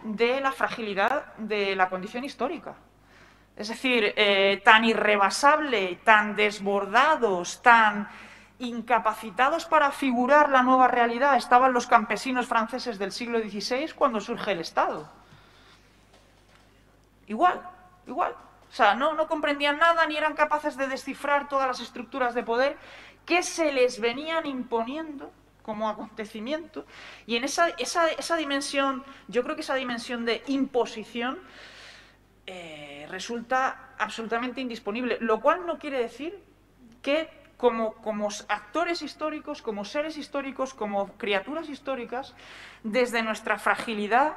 de la fragilidad de la condición histórica. Es decir, tan irrebasable, tan desbordados, tan incapacitados para figurar la nueva realidad estaban los campesinos franceses del siglo XVI cuando surge el Estado. Igual. O sea, no comprendían nada ni eran capaces de descifrar todas las estructuras de poder que se les venían imponiendo como acontecimiento. Y en esa dimensión, yo creo que esa dimensión de imposición resulta absolutamente indisponible. Lo cual no quiere decir que como actores históricos, como seres históricos, como criaturas históricas, desde nuestra fragilidad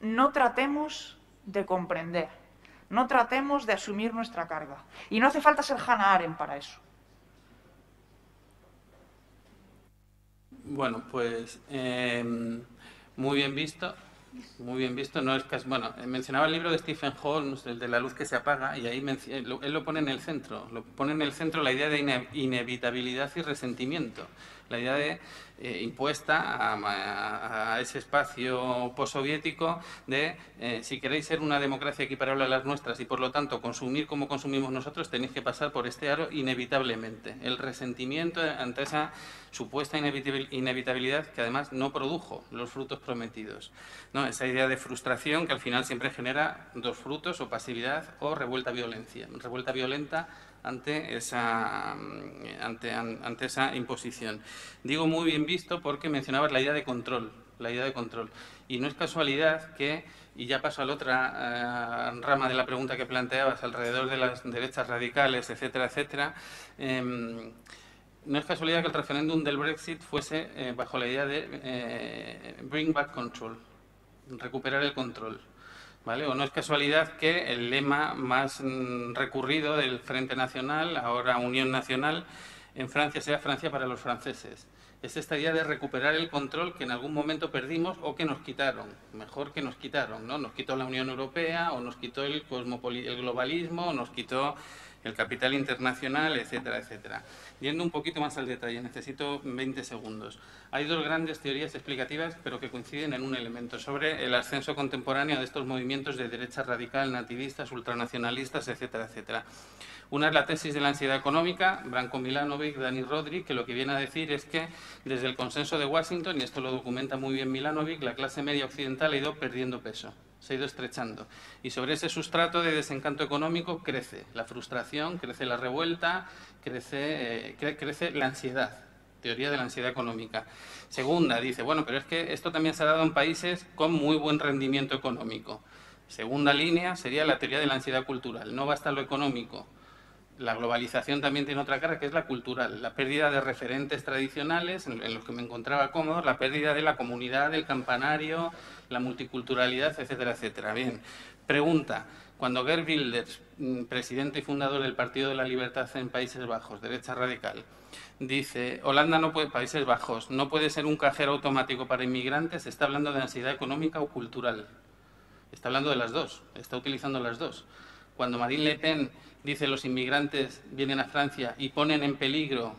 no tratemos de comprender. No tratemos de asumir nuestra carga. Y no hace falta ser Hannah Arendt para eso. Bueno, pues muy bien visto. Muy bien visto. No es casi, bueno, mencionaba el libro de Stephen Holmes, el de La luz que se apaga, y ahí él lo pone en el centro. Lo pone en el centro la idea de inevitabilidad y resentimiento. La idea de impuesta a ese espacio postsoviético de si queréis ser una democracia equiparable a las nuestras y por lo tanto consumir como consumimos nosotros, tenéis que pasar por este aro inevitablemente. El resentimiento ante esa supuesta inevitabilidad que además no produjo los frutos prometidos, ¿no? Esa idea de frustración que al final siempre genera dos frutos, o pasividad o revuelta violenta ante esa imposición. Digo muy bien visto porque mencionabas la idea de control, y no es casualidad que, y ya paso a la otra rama de la pregunta que planteabas alrededor de las derechas radicales, etcétera, etcétera, no es casualidad que el referéndum del Brexit fuese bajo la idea de bring back control, recuperar el control. ¿Vale? O no es casualidad que el lema más recurrido del Frente Nacional, ahora Unión Nacional, en Francia sea Francia para los franceses. Es esta idea de recuperar el control que en algún momento perdimos o que nos quitaron. Mejor que nos quitaron, ¿no? Nos quitó la Unión Europea, o nos quitó el globalismo, o nos quitó el capital internacional, etcétera, etcétera. Yendo un poquito más al detalle, necesito 20 segundos. Hay dos grandes teorías explicativas, pero que coinciden en un elemento, sobre el ascenso contemporáneo de estos movimientos de derecha radical, nativistas, ultranacionalistas, etcétera, etcétera. Una es la tesis de la ansiedad económica, Branko Milanovic, Dani Rodrik, que lo que viene a decir es que desde el consenso de Washington, y esto lo documenta muy bien Milanovic, la clase media occidental ha ido perdiendo peso. se ha ido estrechando. Y sobre ese sustrato de desencanto económico crece la frustración, crece la revuelta, crece la ansiedad. Teoría de la ansiedad económica. Segunda, dice, bueno, pero es que esto también se ha dado en países con muy buen rendimiento económico. Segunda línea sería la teoría de la ansiedad cultural. No basta lo económico. La globalización también tiene otra cara, que es la cultural. La pérdida de referentes tradicionales en los que me encontraba cómodo, la pérdida de la comunidad, del campanario, la multiculturalidad, etcétera, etcétera. Bien, pregunta. Cuando Geert Wilders, presidente y fundador del Partido de la Libertad en Países Bajos, derecha radical, dice, Holanda no puede, Países Bajos, no puede ser un cajero automático para inmigrantes, está hablando de ansiedad económica o cultural. Está hablando de las dos, está utilizando las dos. Cuando Marine Le Pen dice los inmigrantes vienen a Francia y ponen en peligro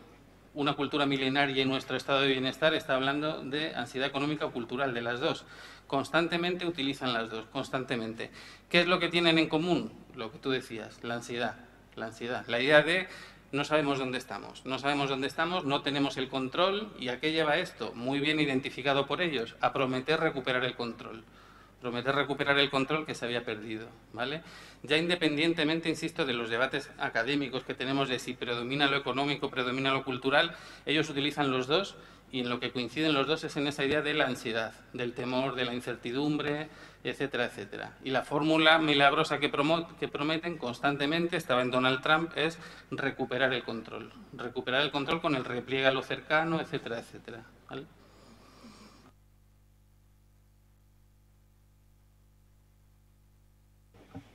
una cultura milenaria y nuestro estado de bienestar, está hablando de ansiedad económica o cultural, de las dos. Constantemente utilizan las dos, constantemente. ¿Qué es lo que tienen en común? Lo que tú decías, la ansiedad. La idea de no sabemos dónde estamos, no tenemos el control. ¿Y a qué lleva esto? Muy bien identificado por ellos, a prometer recuperar el control. Prometer recuperar el control que se había perdido, ¿vale? Ya independientemente, insisto, de los debates académicos que tenemos de si predomina lo económico, predomina lo cultural, ellos utilizan los dos y en lo que coinciden los dos es en esa idea de la ansiedad, del temor, de la incertidumbre, etcétera, etcétera. Y la fórmula milagrosa que prometen constantemente, estaba en Donald Trump, es recuperar el control con el repliegue a lo cercano, etcétera, etcétera, ¿vale?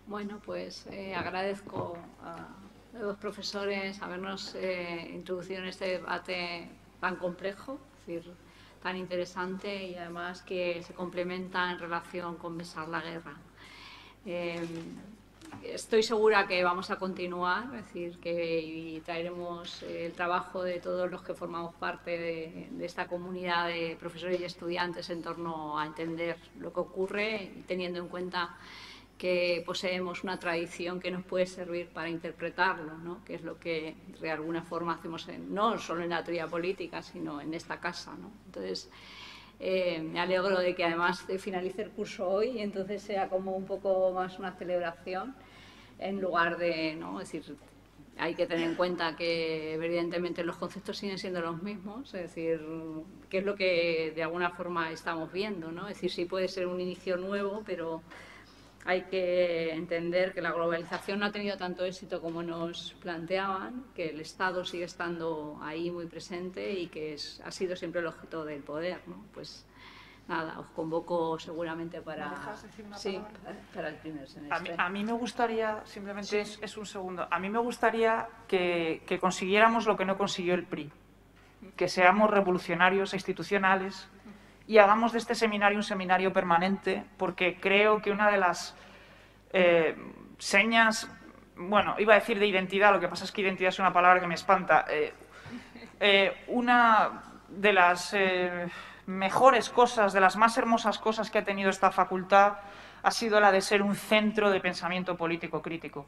Bueno, pues agradezco a los dos profesores habernos introducido en este debate tan complejo, es decir, tan interesante y además que se complementa en relación con besar la guerra. Estoy segura que vamos a continuar, es decir, que traeremos el trabajo de todos los que formamos parte de esta comunidad de profesores y estudiantes en torno a entender lo que ocurre, teniendo en cuenta que poseemos una tradición que nos puede servir para interpretarlo, ¿no? Que es lo que de alguna forma hacemos no solo en la teoría política, sino en esta casa, ¿no? Entonces, me alegro de que además finalice el curso hoy y entonces sea como un poco más una celebración en lugar de, ¿no? Es decir, hay que tener en cuenta que evidentemente los conceptos siguen siendo los mismos, es decir, que es lo que de alguna forma estamos viendo, ¿no? Es decir, sí puede ser un inicio nuevo, pero hay que entender que la globalización no ha tenido tanto éxito como nos planteaban, que el Estado sigue estando ahí muy presente y que ha sido siempre el objeto del poder, ¿no? Pues nada, os convoco seguramente para, ¿Me dejas decir una sí, palabra? para el primer semestre. A mí me gustaría, simplemente Sí. es un segundo, a mí me gustaría que consiguiéramos lo que no consiguió el PRI, que seamos revolucionarios e institucionales y hagamos de este seminario un seminario permanente, porque creo que una de las señas, bueno, iba a decir de identidad, lo que pasa es que identidad es una palabra que me espanta, una de las mejores cosas, de las más hermosas cosas que ha tenido esta facultad ha sido la de ser un centro de pensamiento político crítico.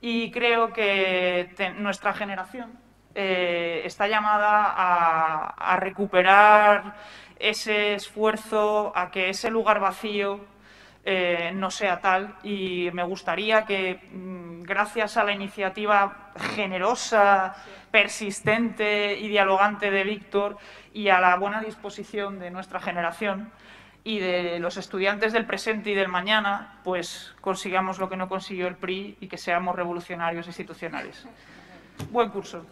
Y creo que nuestra generación está llamada a recuperar ese esfuerzo, a que ese lugar vacío no sea tal, y me gustaría que gracias a la iniciativa generosa, persistente y dialogante de Víctor y a la buena disposición de nuestra generación y de los estudiantes del presente y del mañana, pues consigamos lo que no consiguió el PRI y que seamos revolucionarios institucionales. Buen curso.